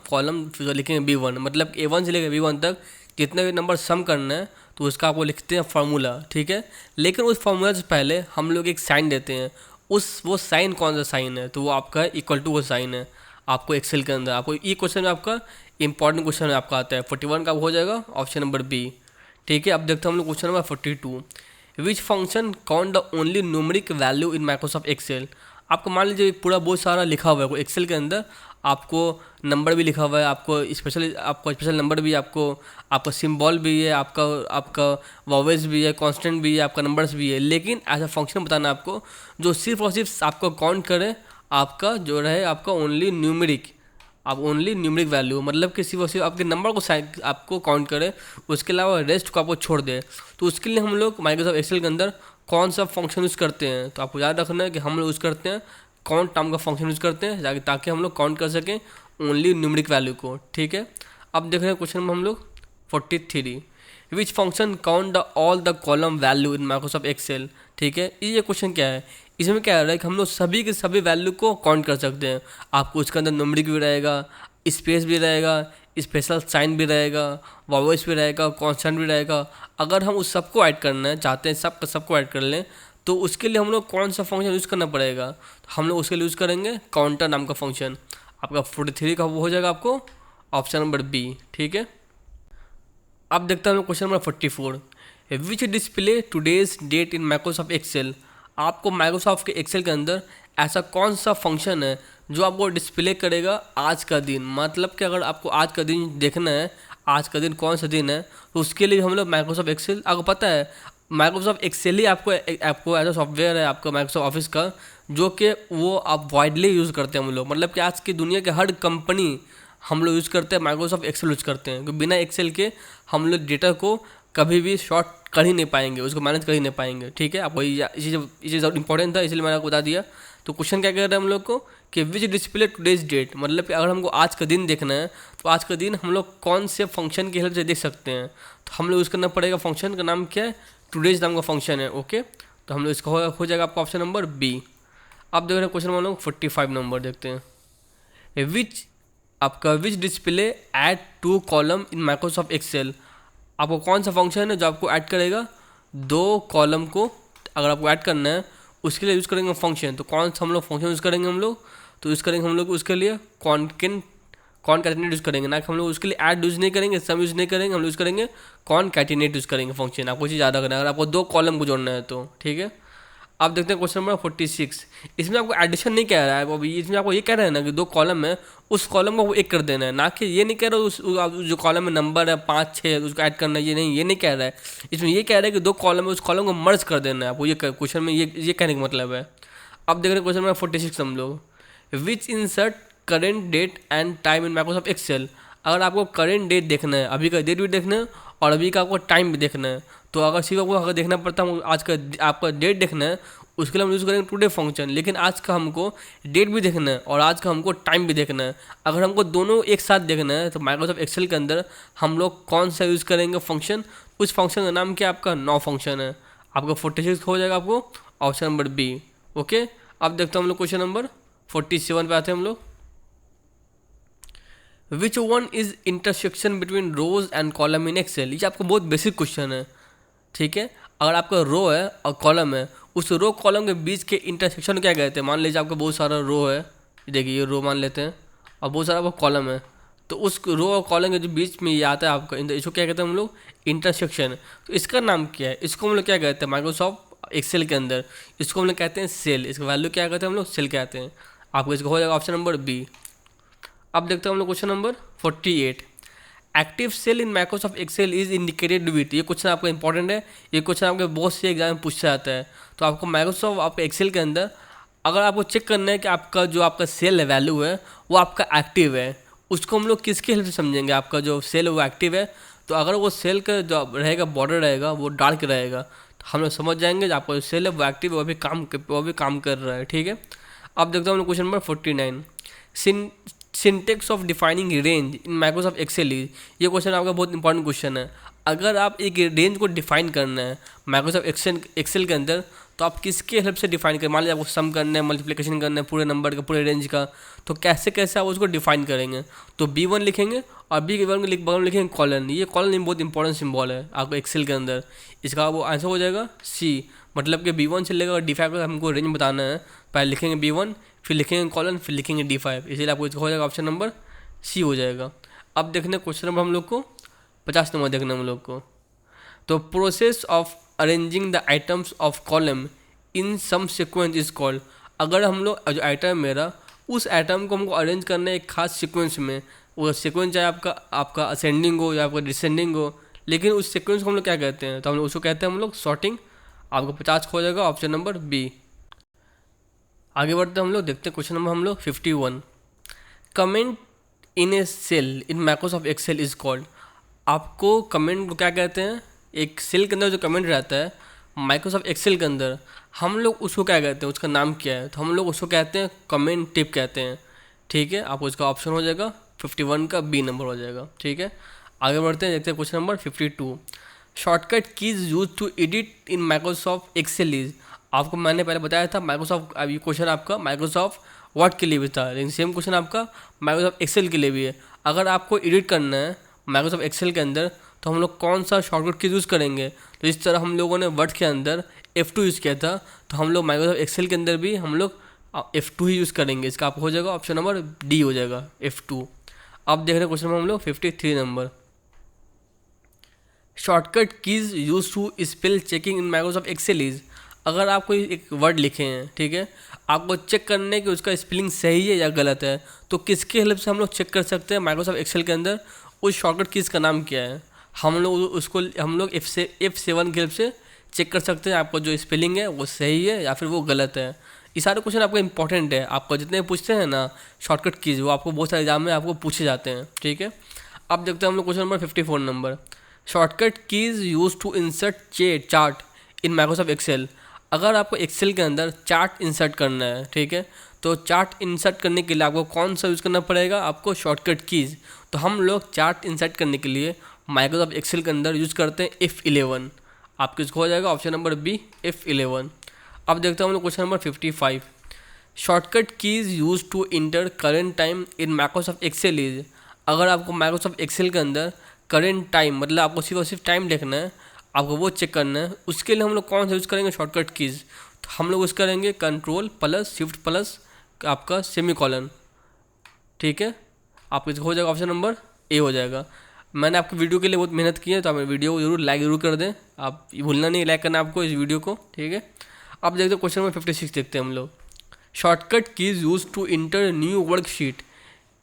फिर लिखेंगे B1, मतलब A1 से लेकर B1 तक जितने भी नंबर सम करना है तो उसका आपको लिखते हैं फार्मूला। ठीक है, लेकिन उस फार्मूला से पहले हम लोग एक साइन देते हैं। वो साइन कौन सा साइन है, तो वो आपका इक्वल टू वो साइन है आपको एक्सेल के अंदर। आपको ये क्वेश्चन में आपका इंपॉर्टेंट क्वेश्चन में आपका आता है 41 का हो जाएगा ऑप्शन नंबर बी। ठीक है, अब देखते हैं हम लोग question number 42। Which function count the only numeric value in Microsoft Excel. आपको मान लीजिए पूरा बहुत सारा लिखा हुआ है एक्सेल के अंदर, आपको नंबर भी लिखा हुआ है, आपको स्पेशल नंबर भी, आपका सिंबल भी है, आपका वॉवेल्स भी है, कांस्टेंट भी है, आपका नंबर्स भी है, लेकिन ऐसा फंक्शन बताना आपको जो सिर्फ और सिर्फ आपको काउंट करे आपका जो रहे आपका ओनली न्यूमेरिक, आप ओनली न्यूमेरिक वैल्यू, मतलब कि सिर्फ और सिर्फ आपके नंबर को आपको काउंट करे, उसके अलावा रेस्ट को आपको छोड़ दे। तो उसके लिए हम लोग माइक्रोसॉफ्ट एक्सेल के अंदर कौन सा फंक्शन यूज़ करते हैं, तो आपको याद रखना है कि हम लोग यूज़ करते हैं काउंट नाम का फंक्शन यूज़ करते हैं, ताकि हम लोग काउंट कर सकें ओनली न्यूमेरिक वैल्यू को। ठीक है, अब देख रहे हैं क्वेश्चन में हम लोग 43, which function count the all the column value in Microsoft Excel. ठीक है, ये क्वेश्चन क्या है, इसमें क्या है कि हम लोग सभी के सभी वैल्यू को काउंट कर सकते हैं। आपको उसके अंदर न्यूमेरिक भी रहेगा, स्पेस भी रहेगा, स्पेशल साइन भी रहेगा, वॉइस भी रहेगा, कॉन्स्टेंट भी रहेगा। अगर हम उस सबको ऐड करना है चाहते हैं, सबको ऐड कर लें, तो उसके लिए हम लोग कौन सा फंक्शन यूज़ करना पड़ेगा, तो हम लोग उसके लिए यूज़ करेंगे काउंटर नाम का फंक्शन। आपका 43 का वो हो जाएगा आपको ऑप्शन नंबर बी। ठीक है, अब देखते हैं हम लोग question number 44, which display today's date in Microsoft Excel. आपको माइक्रोसॉफ्ट के एक्सेल के अंदर ऐसा कौन सा फंक्शन है जो आपको डिस्प्ले करेगा आज का दिन, मतलब कि अगर आपको आज का दिन देखना है, आज का दिन कौन सा दिन है, तो उसके लिए हम लोग माइक्रोसॉफ्ट एक्सेल, आपको पता है माइक्रोसॉफ्ट एक्सेल ही आपको ऐसा सॉफ्टवेयर है आपका माइक्रोसॉफ्ट ऑफिस का, जो कि वो आप वाइडली यूज़ करते हैं हम लोग, मतलब कि आज की दुनिया के हर कंपनी हम लोग यूज़ करते हैं माइक्रोसॉफ्ट एक्सेल यूज़ करते हैं, क्योंकि बिना एक्सेल के हम लोग डेटा को कभी भी शॉर्ट कर ही नहीं पाएंगे, उसको मैनेज कर ही नहीं पाएंगे। ठीक है, आपको ये चीज़ इंपॉर्टेंट था इसलिए मैंने आपको बता दिया। तो क्वेश्चन क्या कह रहे हैं हम लोग को कि विच डिस्प्ले टुडेज डेट, मतलब कि अगर हमको आज का दिन देखना है, तो आज का दिन हम लोग कौन से फंक्शन की हेल्प से देख सकते हैं, तो हम लोग यूज़ करना पड़ेगा, फंक्शन का नाम क्या है, टुडेज नाम का फंक्शन है। ओके, तो हम लोग इसका हो जाएगा आपका ऑप्शन नंबर बी। अब देख रहे हैं क्वेश्चन हम लोग 45 नंबर देखते हैं, which display add two column in Microsoft Excel. आपको कौन सा फंक्शन है जो आपको ऐड करेगा दो कॉलम को, अगर आपको ऐड करना है उसके लिए यूज़ करेंगे फंक्शन। तो कौन सा हम लोग फंक्शन यूज़ करेंगे हम लोग, तो यूज़ करेंगे हम लोग उसके लिए कॉनकैटिनेट यूज़ करेंगे, ना कि हम लोग उसके लिए ऐड यूज़ नहीं करेंगे, सम यूज़ नहीं करेंगे, हम लोग यूज़ करेंगे कॉनकैटिनेट यूज़ करेंगे फंक्शन। आपको चीज़ याद रखना है अगर आपको दो कॉलम को जोड़ना है तो। ठीक है, अब देखते हैं क्वेश्चन नंबर 46, इसमें आपको एडिशन नहीं कह रहा है, अभी इसमें आपको ये कह रहा है ना कि दो कॉलम है, उस कॉलम को वो एक कर देना है, ना कि ये नहीं कह रहा जो कॉलम में नंबर है 5 6 उसको ऐड करना है, ये नहीं कह रहा है। इसमें ये कह रहा है कि दो कॉलम है, उस कॉलम को मर्ज कर देना है आपको, ये क्वेश्चन में ये कहने का मतलब है। अब देख रहे हैं क्वेश्चन नंबर 46 हम लोग, which insert current date and time in Microsoft Excel. अगर आपको करेंट डेट देखना है, अभी का डेट भी देखना है और अभी का आपको टाइम भी देखना है, तो अगर सिर्फ आपको अगर देखना पड़ता है आज का आपका डेट देखना है, उसके लिए हम यूज़ करेंगे टुडे फंक्शन। लेकिन आज का हमको डेट भी देखना है और आज का हमको टाइम भी देखना है, अगर हमको दोनों एक साथ देखना है, तो माइक्रोसॉफ्ट एक्सेल के अंदर हम लोग कौन सा यूज़ करेंगे फंक्शन, उस फंक्शन का नाम क्या आपका नाउ फंक्शन है। आपका 46 हो जाएगा आपको ऑप्शन नंबर बी। ओके, अब देखते हैं हम लोग क्वेश्चन नंबर 47 पे आते हैं हम लोग, which one is intersection between rows and column in Excel. ये आपको बहुत बेसिक क्वेश्चन है। ठीक है, अगर आपका रो है और कॉलम है, उस रो कॉलम के बीच के इंटरसेक्शन क्या कहते हैं। मान लीजिए आपका बहुत सारा रो है, देखिए ये रो मान लेते हैं, और बहुत सारा वो कॉलम है, तो उस रो और कॉलम के जो बीच में ये आता है आपका, इसको क्या कहते हैं हम लोग, इंटरसेक्शन। तो इसका नाम क्या है, इसको हम लोग क्या कहते हैं माइक्रोसॉफ्ट एक्सेल के अंदर, इसको हम लोग कहते हैं सेल। इसका वैल्यू क्या कहते हैं हम लोग, सेल कहते हैं। आपको इसका हो जाएगा ऑप्शन नंबर बी। अब देखते हैं हम लोग question number 48, active cell in Microsoft Excel is indicated with. ये क्वेश्चन आपका इंपॉर्टेंट है, ये क्वेश्चन आपके बहुत से एग्जाम में पूछा जाता है। तो आपको माइक्रोसॉफ्ट आपके एक्सेल के अंदर अगर आपको चेक करना है कि आपका जो आपका सेल वैल्यू है वो आपका एक्टिव है, उसको हम लोग किसके हेल्प से समझेंगे, आपका जो सेल है वो एक्टिव है, तो अगर वो सेल का जो रहेगा बॉर्डर रहेगा वो डार्क रहेगा, तो हम लोग समझ जाएंगे कि आपका जो सेल है वो एक्टिव है, वो भी काम कर रहा है। ठीक है, अब देखते हैं हम लोग question number 49, syntax of defining range in Microsoft Excel is. ये क्वेश्चन आपका बहुत इंपॉर्टेंट क्वेश्चन है। अगर आप एक रेंज को डिफाइन करना है माइक्रोसॉफ्ट एक्सेल के अंदर, तो आप किसके हेल्प से डिफाइन करें। मान लीजिए आपको सम करना है, मल्टीप्लिकेशन करना है पूरे नंबर का, पूरे रेंज का, तो कैसे आप उसको डिफाइन करेंगे। तो B1 लिखेंगे और B1 के बगल में लिखेंगे कॉलन। ये कॉलन बहुत इंपॉर्टेंट सिंबल है आपको एक्सेल के अंदर, इसका वो आंसर हो जाएगा C। मतलब कि B1 से लेकर D5 का हमको रेंज बताना है, पहले लिखेंगे B1, फिर लिखेंगे कॉलन, फिर लिखेंगे D5, इसीलिए आपको इसका हो जाएगा ऑप्शन नंबर C हो जाएगा। अब देखने क्वेश्चन नंबर हम लोग को 50 नंबर देखना हम लोग को, तो process of arranging the items of column in some sequence is called. अगर हम लोग जो आइटम मेरा, उस आइटम को हमको अरेंज करना है एक खास सीक्वेंस में, वो सीक्वेंस चाहे आपका असेंडिंग हो या आपका डिसेंडिंग हो, लेकिन उस सीक्वेंस को हम लोग क्या कहते हैं, तो हम लोग उसको कहते हैं हम लोग सॉर्टिंग। आपको 50 हो जाएगा ऑप्शन नंबर बी। आगे बढ़ते हम लोग, देखते हैं क्वेश्चन नंबर हम लोग 51। Comment in a cell in Microsoft Excel is called. आपको कमेंट को क्या कहते हैं? एक सेल के अंदर जो कमेंट रहता है माइक्रोसॉफ्ट एक्सेल के अंदर, हम लोग उसको क्या कहते हैं, उसका नाम क्या है? तो हम लोग उसको कहते हैं कमेंट टिप कहते हैं। ठीक है, आपको इसका ऑप्शन हो जाएगा 51 का बी नंबर हो जाएगा। ठीक है, आगे बढ़ते हैं, देखते हैं question number 52। Shortcut keys use to edit in Microsoft Excel is. आपको मैंने पहले बताया था माइक्रोसॉफ्ट, अब ये क्वेश्चन आपका माइक्रोसॉफ्ट वर्ड के लिए भी था, लेकिन सेम क्वेश्चन आपका माइक्रोसॉफ्ट एक्सेल के लिए भी है। अगर आपको एडिट करना है माइक्रोसॉफ्ट एक्सेल के अंदर तो हम लोग कौन सा शॉर्टकट कीज यूज़ करेंगे? तो इस तरह हम लोगों ने वर्ड के अंदर F2 यूज़ किया था, तो हम लोग माइक्रोसॉफ्ट एक्सेल के अंदर भी हम लोग F2 ही यूज़ करेंगे। इसका आपको हो जाएगा ऑप्शन नंबर डी हो जाएगा F2। अब देख रहे हैं क्वेश्चन नंबर हम लोग 53 number. Shortcut keys use to spell checking in Microsoft Excel is. अगर आप कोई एक वर्ड लिखे हैं, ठीक है, आपको चेक करने कि उसका स्पेलिंग सही है या गलत है, तो किसके हेल्प से हम लोग चेक कर सकते हैं माइक्रोसॉफ्ट एक्सेल के अंदर उस शॉर्टकट कीज का नाम क्या है? हम लोग F7 की हेल्प से चेक कर सकते हैं आपको जो स्पेलिंग है वो सही है या फिर वो गलत है। ये सारे क्वेश्चन आपको इंपॉर्टेंट है, आपको जितने पूछते हैं ना शॉर्टकट कीज, वो आपको बहुत सारे एग्जाम में आपको पूछे जाते हैं। ठीक है, अब देखते हैं हम लोग question number 54 number. Shortcut keys use to insert chart in Microsoft Excel. अगर आपको एक्सेल के अंदर चार्ट इंसर्ट करना है, ठीक है, तो चार्ट इंसर्ट करने के लिए आपको कौन सा यूज़ करना पड़ेगा? आपको शॉर्टकट कीज। तो हम लोग चार्ट इंसर्ट करने के लिए माइक्रोसॉफ्ट एक्सेल के अंदर यूज़ करते हैं F11। आपको इसको हो जाएगा ऑप्शन नंबर बी F11। अब देखते हैं हम लोग question number 55। Shortcut keys use to enter current time in Microsoft Excel is. अगर आपको माइक्रोसॉफ्ट एक्सेल के अंदर करेंट टाइम, मतलब आपको सिर्फ और सिर्फ टाइम देखना है, आपको वो चेक करना है, उसके लिए हम लोग कौन सा यूज़ करेंगे शॉर्टकट कीज? तो हम लोग यूज़ करेंगे कंट्रोल प्लस शिफ्ट प्लस आपका सेमीकोलन। ठीक है, आपको इसको हो जाएगा ऑप्शन नंबर ए हो जाएगा। मैंने आपकी वीडियो के लिए बहुत मेहनत की है, तो आप वीडियो को जरूर लाइक जरूर कर दें, आप भूलना नहीं लाइक करना आपको इस वीडियो को। ठीक है, अब देखते हैं क्वेश्चन नंबर 56 देखते हैं हम लोग। Shortcut keys use to enter new worksheet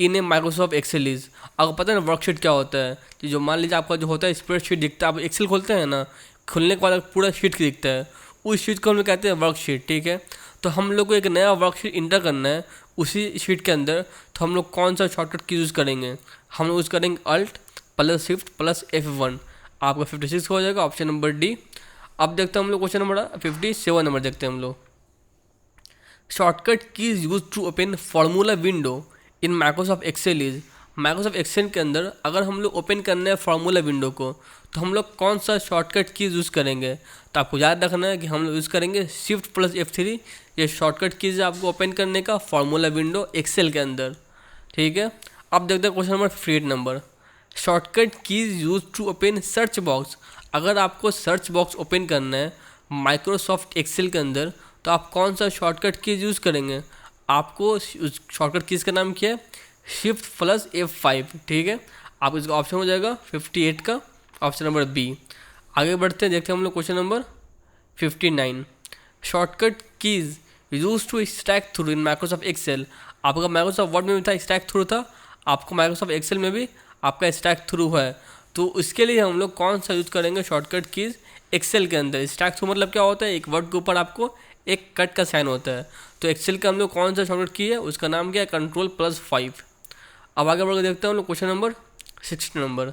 in a Microsoft Excel is. आपको पता है ना वर्कशीट क्या होता है? कि जो मान लीजिए आपका जो होता है स्प्रेडशीट दिखता है, आप एक्सेल खोलते हैं ना, खुलने के बाद पूरा शीट दिखता है, उस शीट को हम लोग कहते हैं वर्कशीट। ठीक है, तो हम लोग को एक नया वर्कशीट इंटर करना है उसी शीट के अंदर, तो हम लोग कौन सा शॉर्टकट की यूज़ करेंगे? हम लोग यूज़ करेंगे alt plus shift plus F1। आपका 56 हो जाएगा ऑप्शन नंबर डी। अब देखते हैं हम लोग क्वेश्चन नंबर 57 नंबर देखते हैं हम लोग। Shortcut keys use to open formula window in Microsoft Excel is. Microsoft Excel के अंदर अगर हम लोग ओपन करने हैं फार्मूला विंडो को, तो हम लोग कौन सा शॉर्टकट कीज यूज़ करेंगे? तो आपको याद रखना है कि हम लोग यूज़ करेंगे शिफ्ट प्लस F3। ये शॉर्टकट कीज है आपको ओपन करने का फार्मूला विंडो एक्सेल के अंदर। ठीक है, अब देखते हैं question number 58 number. Shortcut keys use to open search box. अगर आपको सर्च बॉक्स ओपन करना है माइक्रोसॉफ्ट एक्सेल के अंदर, तो आप कौन सा शॉर्टकट कीज यूज़ करेंगे? आपको शॉर्टकट कीज का नाम क्या है? Shift plus F5। ठीक है, आप इसका ऑप्शन हो जाएगा 58 का ऑप्शन नंबर बी। आगे बढ़ते हैं, देखते हैं हम लोग question number 59। Shortcut keys use to strikethrough in Microsoft Excel. आपका माइक्रोसॉफ्ट वर्ड में भी था स्टैक थ्रू था, आपको माइक्रोसॉफ्ट एक्सेल में भी आपका स्टैक थ्रू है, तो उसके लिए हम लोग कौन सा यूज़ करेंगे शॉर्टकट कीज एक्सेल के अंदर? स्टैक थ्रू मतलब क्या होता है? एक वर्ड के ऊपर आपको एक कट का साइन होता है, तो एक्सेल का हम लोग कौन सा शॉर्टकट की है उसका नाम क्या है? Control plus 5। अब आगे बढ़कर देखते हैं हम लोग question number 60 number.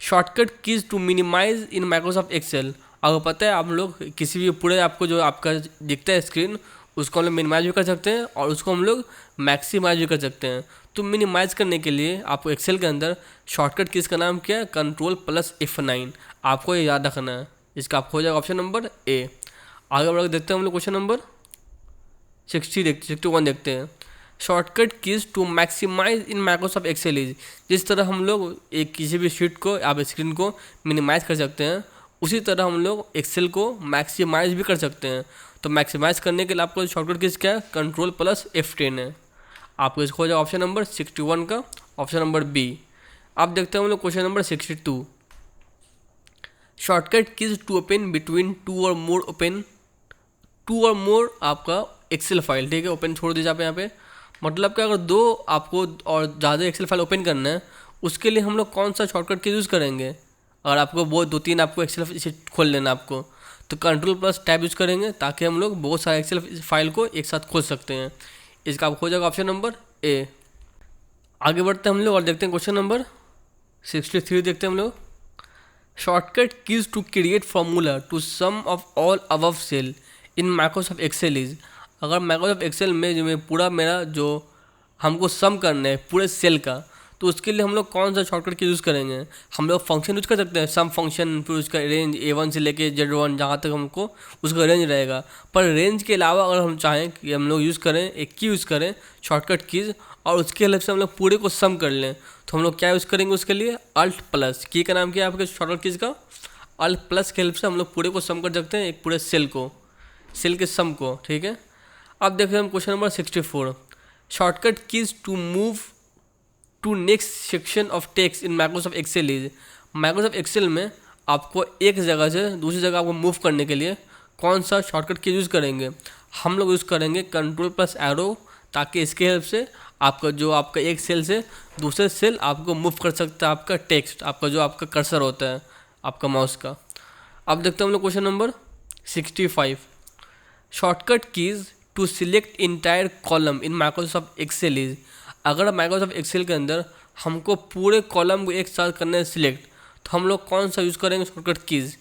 Shortcut keys to minimize in Microsoft Excel. आपको पता है आप लोग किसी भी पूरे आपको जो आपका दिखता है स्क्रीन, उसको हम लोग मिनिमाइज भी कर सकते हैं और उसको हम लोग मैक्सिमाइज भी कर सकते हैं। तो मिनिमाइज करने के लिए आपको एक्सेल के अंदर शॉर्टकट कीज का नाम क्या है? Control plus F9। आपको ये याद रखना है, इसका आपको हो जाएगा ऑप्शन नंबर ए। आगे बढ़कर देखते हैं हम लोग क्वेश्चन नंबर 61 देखते हैं। Shortcut keys to maximize in Microsoft Excel is. जिस तरह हम लोग एक किसी भी शीट को आप स्क्रीन को मिनिमाइज कर सकते हैं, उसी तरह हम लोग एक्सेल को मैक्सिमाइज भी कर सकते हैं। तो मैक्सिमाइज करने के लिए आपको शॉर्टकट कीज क्या है? कंट्रोल प्लस F10 है। आपको इसको हो जाएगा ऑप्शन नंबर 61 का ऑप्शन नंबर बी। अब देखते हैं हम लोग question number 62। Shortcut keys to open between two और मोर आपका एक्सेल फाइल। ठीक है, ओपन छोड़ दीजिए आप यहाँ पे, मतलब कि अगर दो आपको और ज़्यादा एक्सेल फाइल ओपन करना है, उसके लिए हम लोग कौन सा शॉर्टकट की यूज़ करेंगे? अगर आपको वो 2-3 आपको एक्सेल शीट खोल लेना आपको, तो कंट्रोल प्लस टैब यूज़ करेंगे ताकि हम लोग बहुत सारे एक्सेल फाइल को एक साथ खोल सकते हैं। इसका हो जाएगा ऑप्शन नंबर ए। आगे बढ़ते हैं हम लोग और देखते हैं क्वेश्चन नंबर 63 देखते हैं हम लोग। Shortcut keys to create formula to sum of all above cell in Microsoft Excel is. अगर माइक्रोसॉफ्ट एक्सेल में जो पूरा मेरा जो हमको सम करना है पूरे सेल का, तो उसके लिए हम लोग कौन सा शॉर्टकट की यूज़ करेंगे? हम लोग फंक्शन यूज़ कर सकते हैं, सम फंक्शन, फिर उसका रेंज A1 से लेके Z1 जहाँ तक हमको उसका रेंज रहेगा। पर रेंज के अलावा अगर हम चाहें कि हम लोग यूज़ करें एक की यूज़ करें शॉर्टकट कीज़, और उसके हेल्प से हम लोग पूरे को सम कर लें, तो हम लोग क्या यूज़ करेंगे उसके लिए? Alt plus. की का नाम क्या है आपके शॉर्टकट कीज़ का? अल्ट प्लस के हेल्प से हम लोग पूरे को सम कर सकते हैं, एक पूरे सेल को, सेल के सम को। ठीक है, अब देखते हैं हम question number 64। Shortcut keys to move to next section of text in Microsoft Excel is. Microsoft Excel में आपको एक जगह से दूसरी जगह आपको मूव करने के लिए कौन सा शॉर्टकट की यूज़ करेंगे? हम लोग यूज़ करेंगे कंट्रोल प्लस एरो, ताकि इसके हेल्प से आपका एक सेल से दूसरे सेल आपको मूव कर सकता है आपका टेक्स्ट, आपका कर्सर होता है आपका माउस का। अब देखते हैं हम लोग question number 65। Shortcut keys to select entire column in Microsoft Excel is. अगर माइक्रोसॉफ्ट एक्सेल के अंदर हमको पूरे कॉलम को एक साथ करना है सिलेक्ट, तो हम लोग कौन सा यूज़ करेंगे शॉर्टकट कीज़?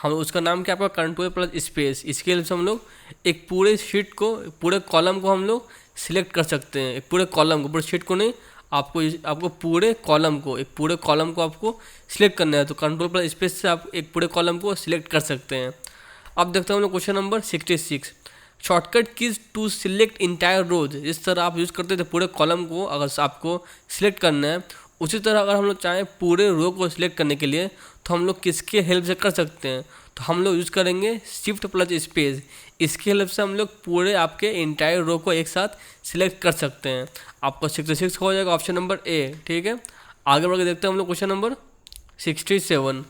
हम उसका नाम क्या आपका कंट्रोल प्लस स्पेस। इसके हेल्प से हम लोग एक पूरे शीट को, पूरे कॉलम को हम लोग सिलेक्ट कर सकते हैं। एक पूरे कॉलम को, पूरे शीट को नहीं, आपको पूरे कॉलम को, एक पूरे कॉलम को आपको सिलेक्ट करना है, तो कंट्रोल प्लस स्पेस से आप एक पूरे कॉलम को सिलेक्ट कर सकते हैं। अब देखते हैं हम लोग question number 66। Shortcut keys to select entire rows. जिस तरह आप यूज़ करते थे पूरे कॉलम को अगर आपको सिलेक्ट करना है, उसी तरह अगर हम लोग चाहें पूरे रो को सिलेक्ट करने के लिए, तो हम लोग किसके हेल्प से कर सकते हैं? तो हम लोग यूज़ करेंगे शिफ्ट प्लस स्पेस। इसके हेल्प से हम लोग पूरे आपके इंटायर रो को एक साथ सिलेक्ट कर सकते हैं। आपको 66 हो जाएगा ऑप्शन नंबर ए। ठीक है, आगे बढ़ के देखते हैं हम लोग question number 67।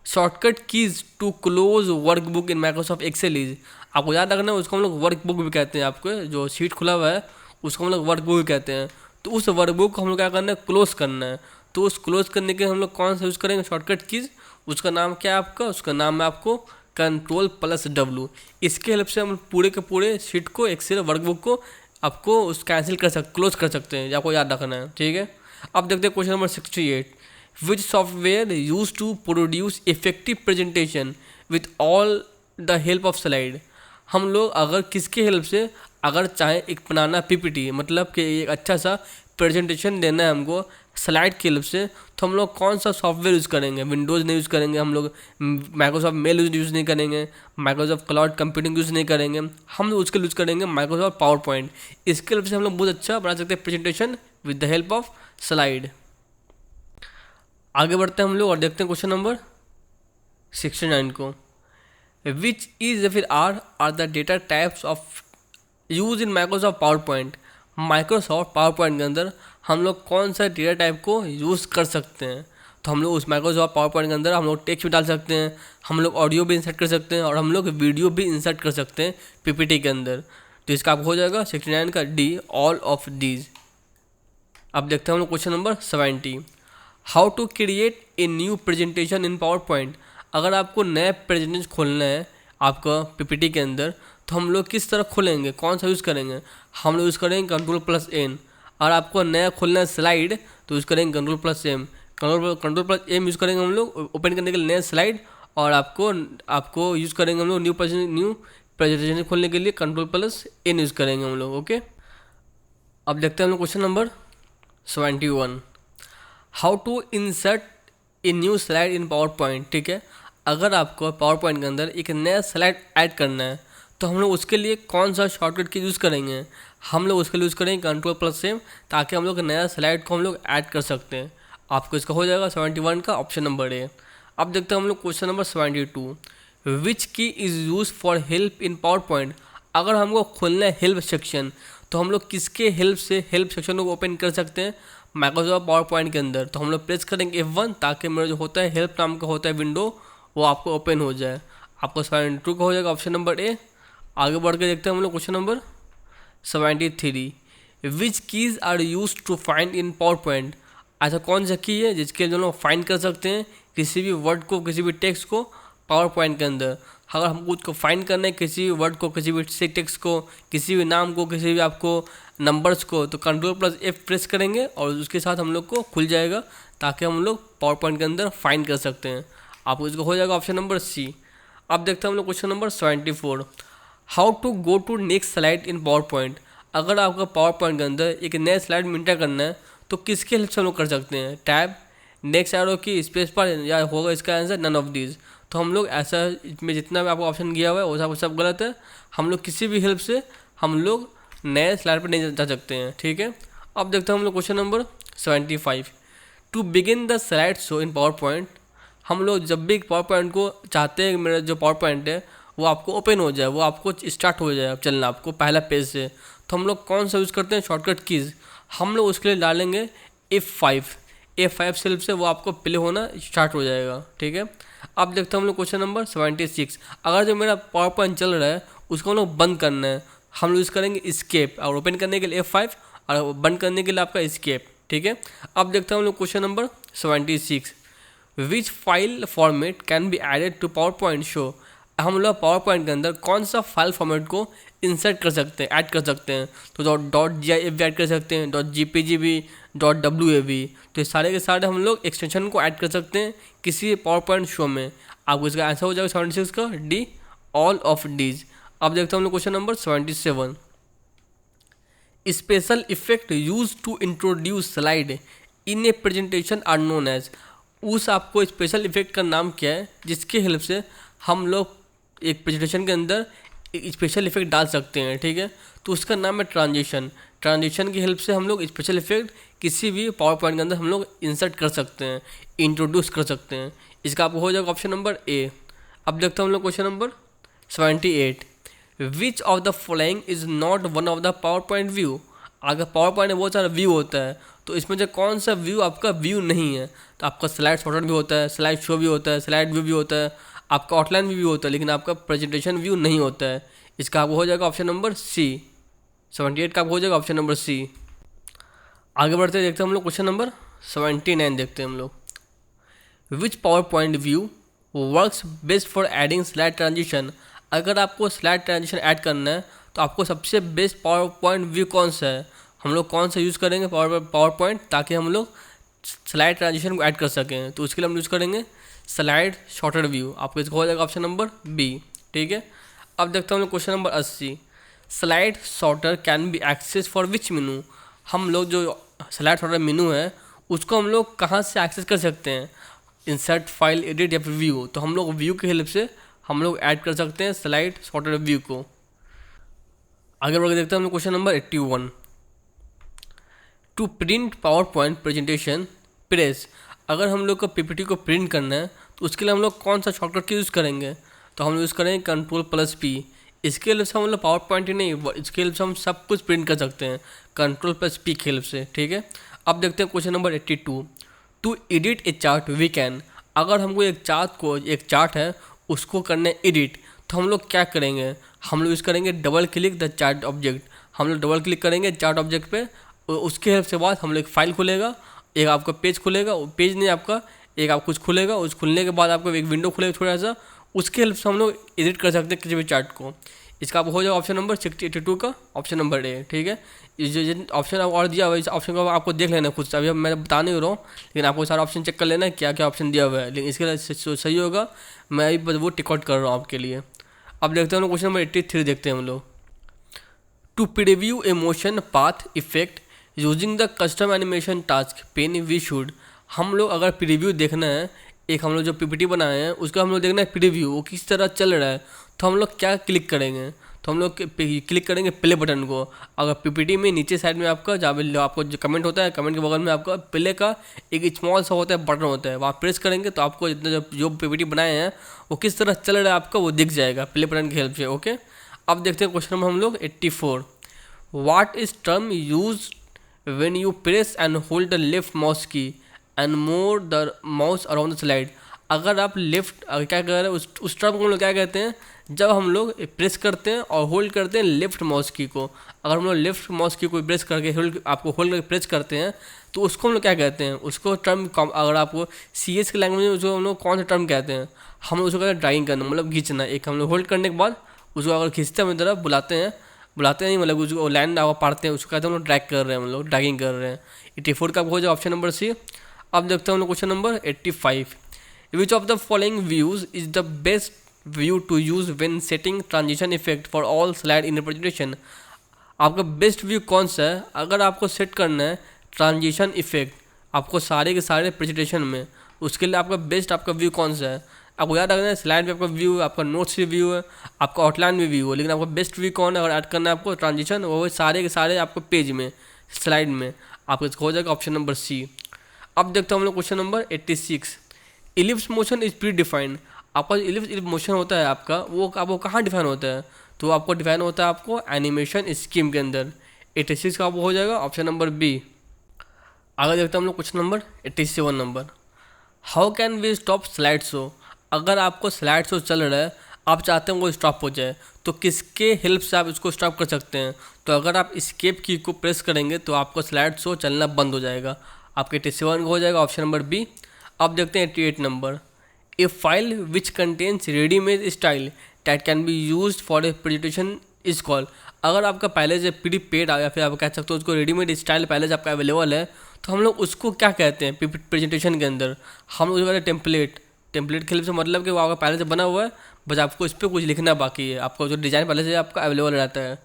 Shortcut keys to close workbook in Microsoft Excel is. आपको याद रखना है, उसको हम लोग वर्कबुक भी कहते हैं। आपको जो शीट खुला हुआ है उसको हम लोग वर्कबुक भी कहते हैं। तो उस वर्कबुक को हम लोग क्या करना है? क्लोज करना है। तो उस क्लोज करने के हम लोग कौन सा यूज़ करेंगे शॉर्टकट कीज? उसका नाम क्या है आपका? उसका नाम है आपको कंट्रोल प्लस W। इसके हेल्प से हम पूरे के पूरे शीट को, एक्सेल वर्कबुक को आपको उस कैंसिल कर सकते, क्लोज कर सकते हैं। आपको याद रखना है। ठीक है, अब देखते हैं question number 68। Which software use to produce effective presentation with all the help of slide. हम लोग अगर किसके हेल्प से अगर चाहें एक बनाना PPT, मतलब कि एक अच्छा सा प्रेजेंटेशन देना है हमको स्लाइड के हेल्प से, तो हम लोग कौन सा सॉफ्टवेयर यूज़ करेंगे? विंडोज़ नहीं यूज़ करेंगे हम लोग, माइक्रोसॉफ्ट मेल यूज़ नहीं करेंगे, माइक्रोसॉफ्ट क्लाउड कंप्यूटिंग यूज़ नहीं करेंगे, हम लोग उसके यूज़ करेंगे माइक्रोसॉफ्ट पावर पॉइंट। इसके हेल्प से हम लोग बहुत अच्छा बना सकते हैं presentation with the help of slide. आगे बढ़ते हैं हम लोग और देखते हैं क्वेश्चन नंबर 69 को। विच इज या फिर are the data types of use in Microsoft PowerPoint. Microsoft PowerPoint के अंदर हम लोग कौन सा डेटा टाइप को यूज़ कर सकते हैं? तो हम लोग उस माइक्रोसॉफ्ट पावर पॉइंट के अंदर हम लोग टेक्स्ट भी डाल सकते हैं, हम लोग ऑडियो भी इंसर्ट कर सकते हैं, और हम लोग वीडियो भी इंसर्ट कर सकते हैं PPT के अंदर। तो इसका आपको हो जाएगा 69 का D, ऑल ऑफ दीज। अब देखते हैं हम लोग question number 70। How to create a new presentation in PowerPoint. अगर आपको नया प्रेजेंटेशन खोलना है आपका PPT के अंदर, तो हम लोग किस तरह खोलेंगे? कौन सा यूज़ करेंगे? हम लोग यूज़ करेंगे कंट्रोल प्लस N। और आपको नया खोलना है स्लाइड, तो यूज़ करेंगे control plus M। Control plus M use करेंगे हम लोग ओपन करने के लिए नया स्लाइड, और आपको यूज़ करेंगे हम लोग न्यू प्रेजेंटेशन खोलने के लिए कंट्रोल प्लस N यूज़ करेंगे हम लोग। ओके, अब देखते हैं हम लोग question number 71। How to insert a new slide in PowerPoint. ठीक है, अगर आपको पावर पॉइंट के अंदर एक नया स्लाइड ऐड करना है, तो हम लोग उसके लिए कौन सा शॉर्टकट की यूज़ करेंगे? हम लोग उसके लिए यूज़ करेंगे कंट्रोल प्लस M, ताकि हम लोग नया स्लाइड को हम लोग ऐड कर सकते हैं। आपको इसका हो जाएगा 71 का ऑप्शन नंबर A। अब देखते हैं हम लोग क्वेश्चन नंबर 72। विच की is use for help in PowerPoint. अगर हमको खोलना है हेल्प सेक्शन, तो हम लोग किसके हेल्प से हेल्प सेक्शन को ओपन कर सकते हैं? माइक्रोसॉफ्ट पावर पॉइंट के अंदर। तो हम लोग प्रेस करेंगे F1, ताकि मेरा जो होता है हेल्प नाम का होता है विंडो, वो आपको ओपन हो जाए। आपको 72 का हो जाएगा ऑप्शन नंबर A। आगे बढ़ के देखते हैं हम लोग question number 73। Which keys are use to find in PowerPoint. ऐसा कौन सा की है जिसके जो लोग फाइंड कर सकते हैं किसी भी वर्ड को, किसी भी टेक्स्ट को पावर पॉइंट के अंदर? अगर हमको उसको फाइंड करना है किसी भी वर्ड को, किसी भी टेक्स्ट को, किसी भी नाम को, किसी भी आपको नंबर्स को, तो Ctrl+F प्रेस करेंगे और उसके साथ हम लोग को खुल जाएगा, ताकि हम लोग पावर पॉइंट के अंदर फाइंड कर सकते हैं। आपको इसको हो जाएगा ऑप्शन नंबर सी। अब देखते हैं हम लोग question number 74, how to go to next slide in PowerPoint. अगर आपका पावर पॉइंट के अंदर एक नया स्लाइड में एंटर करना है तो किसके हेल्प से हम लोग कर सकते हैं? टैब, नेक्स्ट एरो की, स्पेस पर, या होगा इसका आंसर नन ऑफ दीज। तो हम लोग ऐसा, इसमें जितना भी आपको ऑप्शन दिया हुआ है वो सब गलत है। हम लोग किसी भी हेल्प से हम लोग नए स्लाइड पर नहीं जा सकते हैं, ठीक है। अब देखते हैं हम लोग question number 75, to begin the slide show in PowerPoint. हम लोग जब भी पावर पॉइंट को चाहते हैं कि मेरा जो पावर पॉइंट है वो आपको ओपन हो जाए, वो आपको स्टार्ट हो जाए चलना आपको पहला पेज से, तो हम लोग कौन सा यूज़ करते हैं? Shortcut keys. हम लोग उसके लिए डालेंगे F5 से हेल्प से वो आपको प्ले होना स्टार्ट हो जाएगा, ठीक है। अब देखते हैं हम लोग क्वेश्चन नंबर 76, अगर जो मेरा पावर पॉइंट चल रहा है उसको हम लोग बंद करना है, हम लोग यूज़ करेंगे एस्केप, और ओपन करने के लिए F5 और बंद करने के लिए आपका एस्केप, ठीक है। अब देखते हैं हम लोग question number 76, which file format can be added to PowerPoint show. हम लोग पावर पॉइंट के अंदर कौन सा फाइल फॉर्मेट को इंसर्ट कर सकते हैं, ऐड कर सकते हैं? तो .gif भी ऐड कर सकते हैं, .jpg भी, .wa भी। तो ये सारे के सारे हम लोग एक्सटेंशन को ऐड कर सकते हैं किसी पावर पॉइंट शो में। आपको इसका आंसर हो जाएगा 76 का डी, ऑल ऑफ डीज। अब देखते हैं हम लोग question number 77, special effect use to introduce slide in a presentation are known as. उस आपको स्पेशल इफेक्ट का नाम क्या है जिसके हेल्प से हम लोग एक प्रेजेंटेशन के अंदर एक स्पेशल इफेक्ट डाल सकते हैं, ठीक है। तो उसका नाम है ट्रांजिशन। ट्रांजिशन की हेल्प से हम लोग स्पेशल इफेक्ट किसी भी पावर पॉइंट के अंदर हम लोग इंसर्ट कर सकते हैं, इंट्रोड्यूस कर सकते हैं। इसका आपको हो जाएगा ऑप्शन नंबर ए। अब देखते हैं हम लोग question number 78, which of the following is not one of the power point view. अगर पावर पॉइंट में बहुत सारा व्यू होता है तो इसमें जो कौन सा व्यू आपका व्यू नहीं है? तो आपका स्लाइड सॉर्टर भी होता है, स्लाइड शो भी होता है, स्लाइड व्यू भी होता है, आपका आउटलाइन व्यू होता है, लेकिन आपका प्रेजेंटेशन व्यू नहीं होता है। इसका आपको हो जाएगा ऑप्शन नंबर सी। 78 का आपको हो जाएगा ऑप्शन नंबर सी। आगे बढ़ते देखते हैं हम लोग क्वेश्चन नंबर 79 देखते हैं हम लोग, which power point view works best for adding slide transition. अगर आपको स्लाइड ट्रांजिशन ऐड करना है तो आपको सबसे बेस्ट पावर पॉइंट व्यू कौन सा है? हम लोग कौन सा यूज़ करेंगे पावर पॉइंट, ताकि हम लोग स्लाइड ट्रांजिशन को ऐड कर सकें? तो उसके लिए हम यूज़ करेंगे स्लाइड शॉर्टर व्यू। आपको इसका हो जाएगा ऑप्शन नंबर बी, ठीक है। अब देखते हैं हम लोग question number 80, slide sorter can be access for which menu. हम लोग जो स्लाइड शॉर्टर मेनू है उसको हम लोग कहाँ से एक्सेस कर सकते हैं? इंसर्ट, फाइल, एडिट या फिर व्यू। तो हम लोग व्यू की हेल्प से हम लोग ऐड कर सकते हैं स्लाइड शॉर्टर व्यू को। आगे बढ़ के देखते हैं हम लोग question number 81, to print PowerPoint presentation press. अगर हम लोग को पीपीटी को प्रिंट करना है तो उसके लिए हम लोग कौन सा शॉर्टकट यूज़ करेंगे? तो हम यूज़ करेंगे Ctrl+P। इसके हेल्प से हम लोग पावर पॉइंट ही नहीं, इसके हेल्प से हम सब कुछ प्रिंट कर सकते हैं Ctrl+P की हेल्प से, ठीक है। अब देखते हैं question number 82, to edit a chart we can. अगर हमको एक चार्ट है उसको करना है एडिट, तो हम लोग क्या करेंगे? हम लोग यूज़ करेंगे double click the chart object. हम लोग डबल क्लिक करेंगे चार्ट ऑब्जेक्ट पे, उसके हेल्प से बाद हम लोग एक फाइल खुलेगा, एक आपका पेज खुलेगा, पेज नहीं आपका एक आप कुछ खुलेगा, उस खुलने के बाद आपको एक विंडो खुलेगा थोड़ा सा, उसके हेल्प से हम लोग एडिट कर सकते हैं किसी भी चार्ट को। इसका आपको हो जाएगा ऑप्शन नंबर 82 का ऑप्शन नंबर ए, ठीक है। जो ऑप्शन और दिया हुआ है इस ऑप्शन को आपको देख लेना खुद से, अभी मैं बता नहीं रहा हूँ, लेकिन आपको सारा ऑप्शन चेक कर लेना है क्या क्या ऑप्शन दिया हुआ है, लेकिन इसके लिए सही होगा, मैं अभी बस वो टिक आउट कर रहा हूँ आपके लिए। अब देखते हैं हम लोग क्वेश्चन नंबर 83 देखते हैं हम लोग, to preview a motion path effect using the custom animation task pane we should. हम लोग अगर प्रीव्यू देखना है, एक हम लोग जो पीपीटी बनाए हैं उसका हम लोग देखना है प्रीव्यू वो किस तरह चल रहा है, तो हम लोग क्या क्लिक करेंगे? तो हम लोग क्लिक करेंगे प्ले बटन को। अगर पीपीटी में नीचे साइड में आपका जहाँ आपको जो कमेंट होता है, कमेंट के बगल में आपका प्ले का एक स्मॉल सा होता है बटन होता है, वहाँ प्रेस करेंगे तो आपको जितने जो पीपीटी बनाए हैं वो किस तरह चल रहा है आपका वो दिख जाएगा प्ले बटन की हेल्प से, ओके। अब देखते हैं क्वेश्चन नंबर हम लोग 84, what is term use when you press and hold the left mouse key and move the mouse around the slide। अगर आप लेफ्ट क्या कर रहे हैं उस टर्म को हम लोग क्या कहते हैं, जब हम लोग प्रेस करते हैं और होल्ड करते हैं लेफ्ट माउस की को, अगर हम लोग लेफ्ट माउस की को प्रेस करके आपको होल्ड करके प्रेस करते हैं तो उसको हम लोग क्या कहते हैं, उसको टर्म अगर आपको CS की लैंग्वेज में उसको हम लोग कौन सा टर्म कहते हैं, हम लोग उसको कहते हैं ड्रैगिंग करना, मतलब खींचना। एक हम लोग होल्ड करने के बाद उसको अगर खींचते हैं अपनी तरफ बुलाते नहीं, मतलब उसको लाइन आप पाड़ते हैं, उसको कहते हैं हम लोग ड्रैग कर रहे हैं, हम लोग ड्रैगिंग कर रहे हैं। 84 का हो जाए ऑप्शन नंबर सी। अब देखते हैं हम लोग question number 85। Which of the following views is the best view to use when setting transition effect for all slide in presentation. आपका बेस्ट व्यू कौन सा है अगर आपको सेट करना है ट्रांजिशन इफेक्ट आपको सारे के सारे प्रेजेंटेशन में, उसके लिए आपका बेस्ट आपका व्यू कौन सा है। आपको याद रखना है स्लाइड पे आपका व्यू, आपका नोट्स भी व्यू है, आपका आउटलाइन भी व्यू है, लेकिन आपका बेस्ट व्यू कौन है अगर ऐड करना है आपको ट्रांजिशन, वो सारे के सारे आपको पेज में स्लाइड में आपको हो जाएगा ऑप्शन नंबर सी। अब देखते हैं हम लोग question number 86। Ellipse motion is pre defined. आपका इलिप्स मोशन होता है आपका वो आपको कहाँ डिफाइन होता है, तो आपको डिफाइन होता है आपको एनिमेशन स्कीम के अंदर। 86 का आपको हो जाएगा ऑप्शन नंबर बी। आगे देखते हैं हम लोग question number 87 number. How can we stop slide show. अगर आपको स्लाइड शो चल रहा है, आप चाहते हैं वो स्टॉप हो जाए, तो किसके हेल्प से आप इसको स्टॉप कर सकते हैं, तो अगर आप एस्केप की को प्रेस करेंगे तो आपको स्लाइड शो चलना बंद हो जाएगा। आपके 87 को हो जाएगा ऑप्शन नंबर बी। अब देखते हैं 88 number. A file which contains readymade style that can be use for a presentation is called. अगर आपका पहले से प्री पेड या फिर आप कह सकते हो उसको रेडीमेड स्टाइल पहले से आपका अवेलेबल है, तो हम लोग उसको क्या कहते हैं प्रेजेंटेशन के अंदर, हम लोग उसको कहते हैं टेम्पलेट। टेम्पलेट के से मतलब कि वो आपका पहले से बना हुआ है, बस आपको इस पर कुछ लिखना बाकी है। आपको जो डिज़ाइन पहले से आपका अवेलेबल रहता है,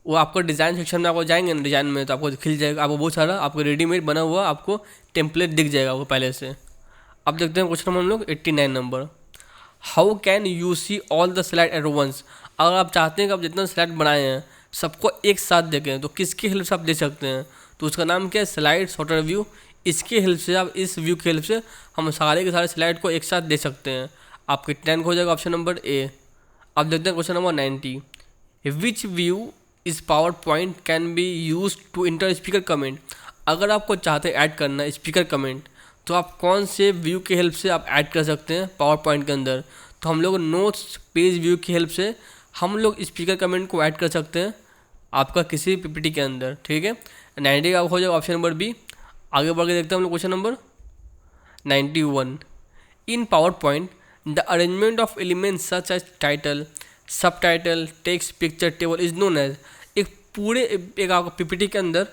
वो आपको डिज़ाइन सेक्शन में आपको जाएंगे ना डिज़ाइन में, तो आपको खिल जाएगा, आपको बहुत सारा आपको रेडीमेड बना हुआ आपको टेम्पलेट दिख जाएगा आपको पहले से। अब देखते हैं क्वेश्चन नंबर हम लोग 89 number. How can you see all the slide at once. अगर आप चाहते हैं कि आप जितना स्लाइड बनाए हैं सबको एक साथ देखें, तो किसकी हेल्प से आप देख सकते हैं, तो उसका नाम क्या है, स्लाइड सॉर्टर व्यू। इसके हेल्प से आप इस व्यू की हेल्प से हम सारे के सारे स्लाइड को एक साथ देख सकते हैं। आपके 10 को हो जाएगा ऑप्शन नंबर ए। अब देखते हैं question number 90। Which view is PowerPoint can be use to enter speaker comment. अगर आपको चाहते हैं ऐड करना है स्पीकर कमेंट, तो आप कौन से व्यू की हेल्प से आप ऐड कर सकते हैं पावर पॉइंट के अंदर, तो हम लोग नोट्स पेज व्यू की हेल्प से हम लोग स्पीकर कमेंट को ऐड कर सकते हैं आपका किसी PPT के अंदर। ठीक है, 90 का हो जाएगा ऑप्शन नंबर बी। आगे बढ़ के देखते हैं हम लोग question number 91। In PowerPoint the arrangement of elements such as title, subtitle, text, picture, table is known as. एक आपका PPT के अंदर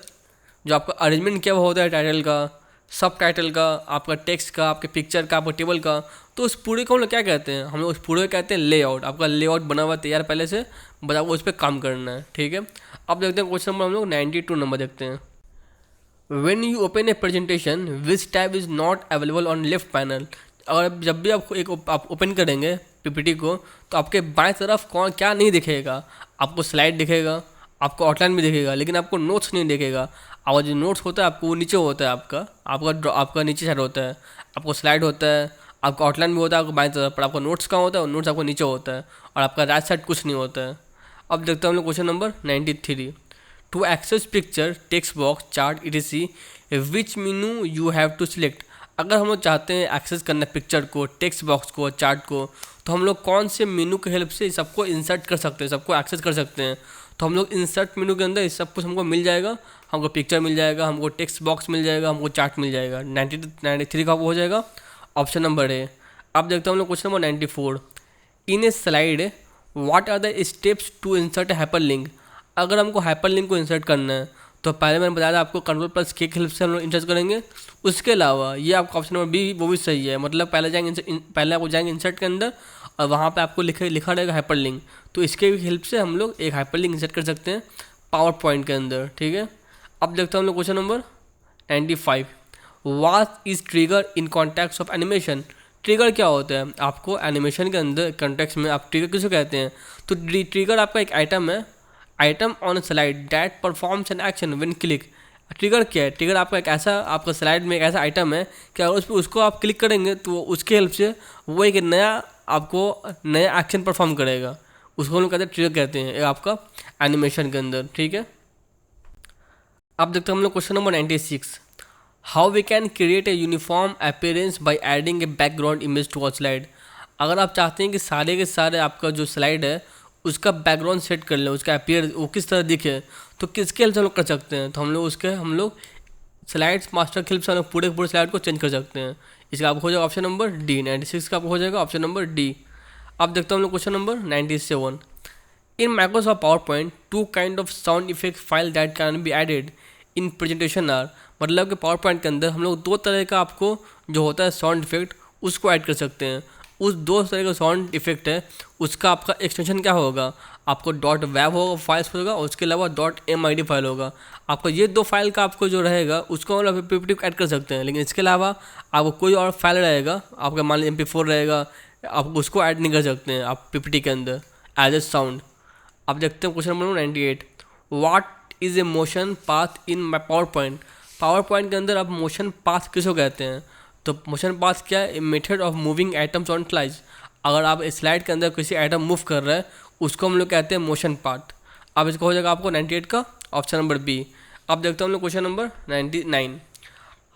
जो आपका अरेंजमेंट किया हुआ होता है टाइटल का, सब टाइटल का, आपका टेक्स्ट का, आपके पिक्चर का, आपका टेबल का, तो उस पूरे को हम लोग क्या कहते हैं, हम लोग उस पूरे को कहते हैं लेआउट। आपका लेआउट बना हुआ तैयार पहले से, बस आपको उस पर काम करना है। ठीक है, अब देखते हैं क्वेश्चन नंबर हम लोग 92 नंबर देखते हैं। When you open A presentation which tab is not available on left panel. अगर जब भी आप ओपन करेंगे PPT को, तो आपके बाएं तरफ कौन क्या नहीं दिखेगा, आपको स्लाइड दिखेगा, आपको आउटलाइन भी दिखेगा, लेकिन आपको नोट्स नहीं दिखेगा। और जो नोट्स होता है आपको वो नीचे होता है, आपका नीचे साइड होता है, आपको स्लाइड होता है, आपका आउटलाइन भी होता है आपको बाएं तरफ, पर आपका नोट्स कहाँ होता है, नोट्स आपको नीचे होता है, और आपका राइट साइड कुछ नहीं होता है। अब देखते हैं हम लोग question number 93। To access picture, text box, chart etc which menu you have to select. अगर हम लोग चाहते हैं एक्सेस करना पिक्चर को, टेक्स्ट बॉक्स को, चार्ट को, तो हम लोग कौन से मेनू की हेल्प से सबको इंसर्ट कर सकते हैं, सबको एक्सेस कर सकते हैं, तो हम लोग इंसर्ट मेनू के अंदर इस सब कुछ हमको मिल जाएगा। हमको पिक्चर मिल जाएगा, हमको टेक्स्ट बॉक्स मिल जाएगा, हमको चार्ट मिल जाएगा। 93 का वो हो जाएगा ऑप्शन नंबर ए। अब देखते हैं हम लोग question number 94। In a slide what are the steps to insert hyperlink. अगर हमको हाइपर लिंक को इंसर्ट करना है, तो पहले मैंने बताया था आपको Ctrl+K की हेल्प से हम लोग इंसर्ट करेंगे। उसके अलावा ये आपका ऑप्शन नंबर बी वो भी सही है, मतलब पहले आपको जाएंगे इंसर्ट के अंदर और वहाँ पे आपको लिखा रहेगा हाइपर लिंक, तो इसके भी हेल्प से हम लोग एक हाइपर लिंक इंसर्ट कर सकते हैं पावर पॉइंट के अंदर। ठीक है, अब देखते हैं हम लोग question number 95। What is trigger in context of animation. Trigger क्या होता है, आपको एनिमेशन के अंदर कॉन्टेक्स्ट में आप ट्रिगर किसे कहते हैं, तो ट्रिगर आपका एक आइटम है, item on slide that performs an action when click. Trigger क्या है, ट्रिगर आपका एक ऐसा आपका स्लाइड में एक ऐसा आइटम है कि अगर उस पर उसको आप क्लिक करेंगे तो उसके हेल्प से वो एक नया एक्शन परफॉर्म करेगा, उसको हम लोग कहते हैं ट्रिगर कहते हैं, एक आपका एनिमेशन के अंदर। ठीक है, अब देखते हैं हम लोग question number 96। How we can create a uniform appearance by adding a background image to a slide. अगर आप चाहते हैं कि सारे के सारे आपका जो स्लाइड है उसका बैकग्राउंड सेट कर लें, उसका अपीयर वो किस तरह दिखे, तो किसके हेल्प से हम लोग कर सकते हैं, तो हम लोग स्लाइड्स मास्टर के हेल्प से हम लोग पूरे स्लाइड को चेंज कर सकते हैं। इसका आपको हो जाएगा ऑप्शन नंबर डी। 96 का आपको हो जाएगा ऑप्शन नंबर डी। अब देखते हैं हम लोग question number 97। In Microsoft PowerPoint two kind of sound effect file that can be added in presentation are. मतलब कि पावर पॉइंट के अंदर हम लोग दो तरह का आपको जो होता है साउंड इफेक्ट उसको ऐड कर सकते हैं। उस दो तरह का साउंड इफेक्ट है उसका आपका एक्सटेंशन क्या होगा, आपको डॉट वेब होगा फाइल्स होगा और उसके अलावा डॉट MID फाइल होगा। आपको ये दो फाइल का आपको जो रहेगा उसको मतलब PPT ऐड कर सकते हैं, लेकिन इसके अलावा आपको कोई और फाइल रहेगा आपका मान लीजिए MP4 रहेगा, आप उसको ऐड नहीं कर सकते हैं आप PPT के अंदर एज ए साउंड। अब देखते हैं question number 98। What is a motion path in power point. Power point के अंदर आप मोशन पाथ किसको कहते हैं, तो मोशन पाथ क्या है, method of moving items on slide. अगर आप स्लाइड के अंदर किसी आइटम मूव कर रहे हैं उसको हम लोग कहते हैं मोशन पाथ। अब इसको हो जाएगा आपको 98 का ऑप्शन नंबर बी। अब देखते हैं हम लोग question number 99।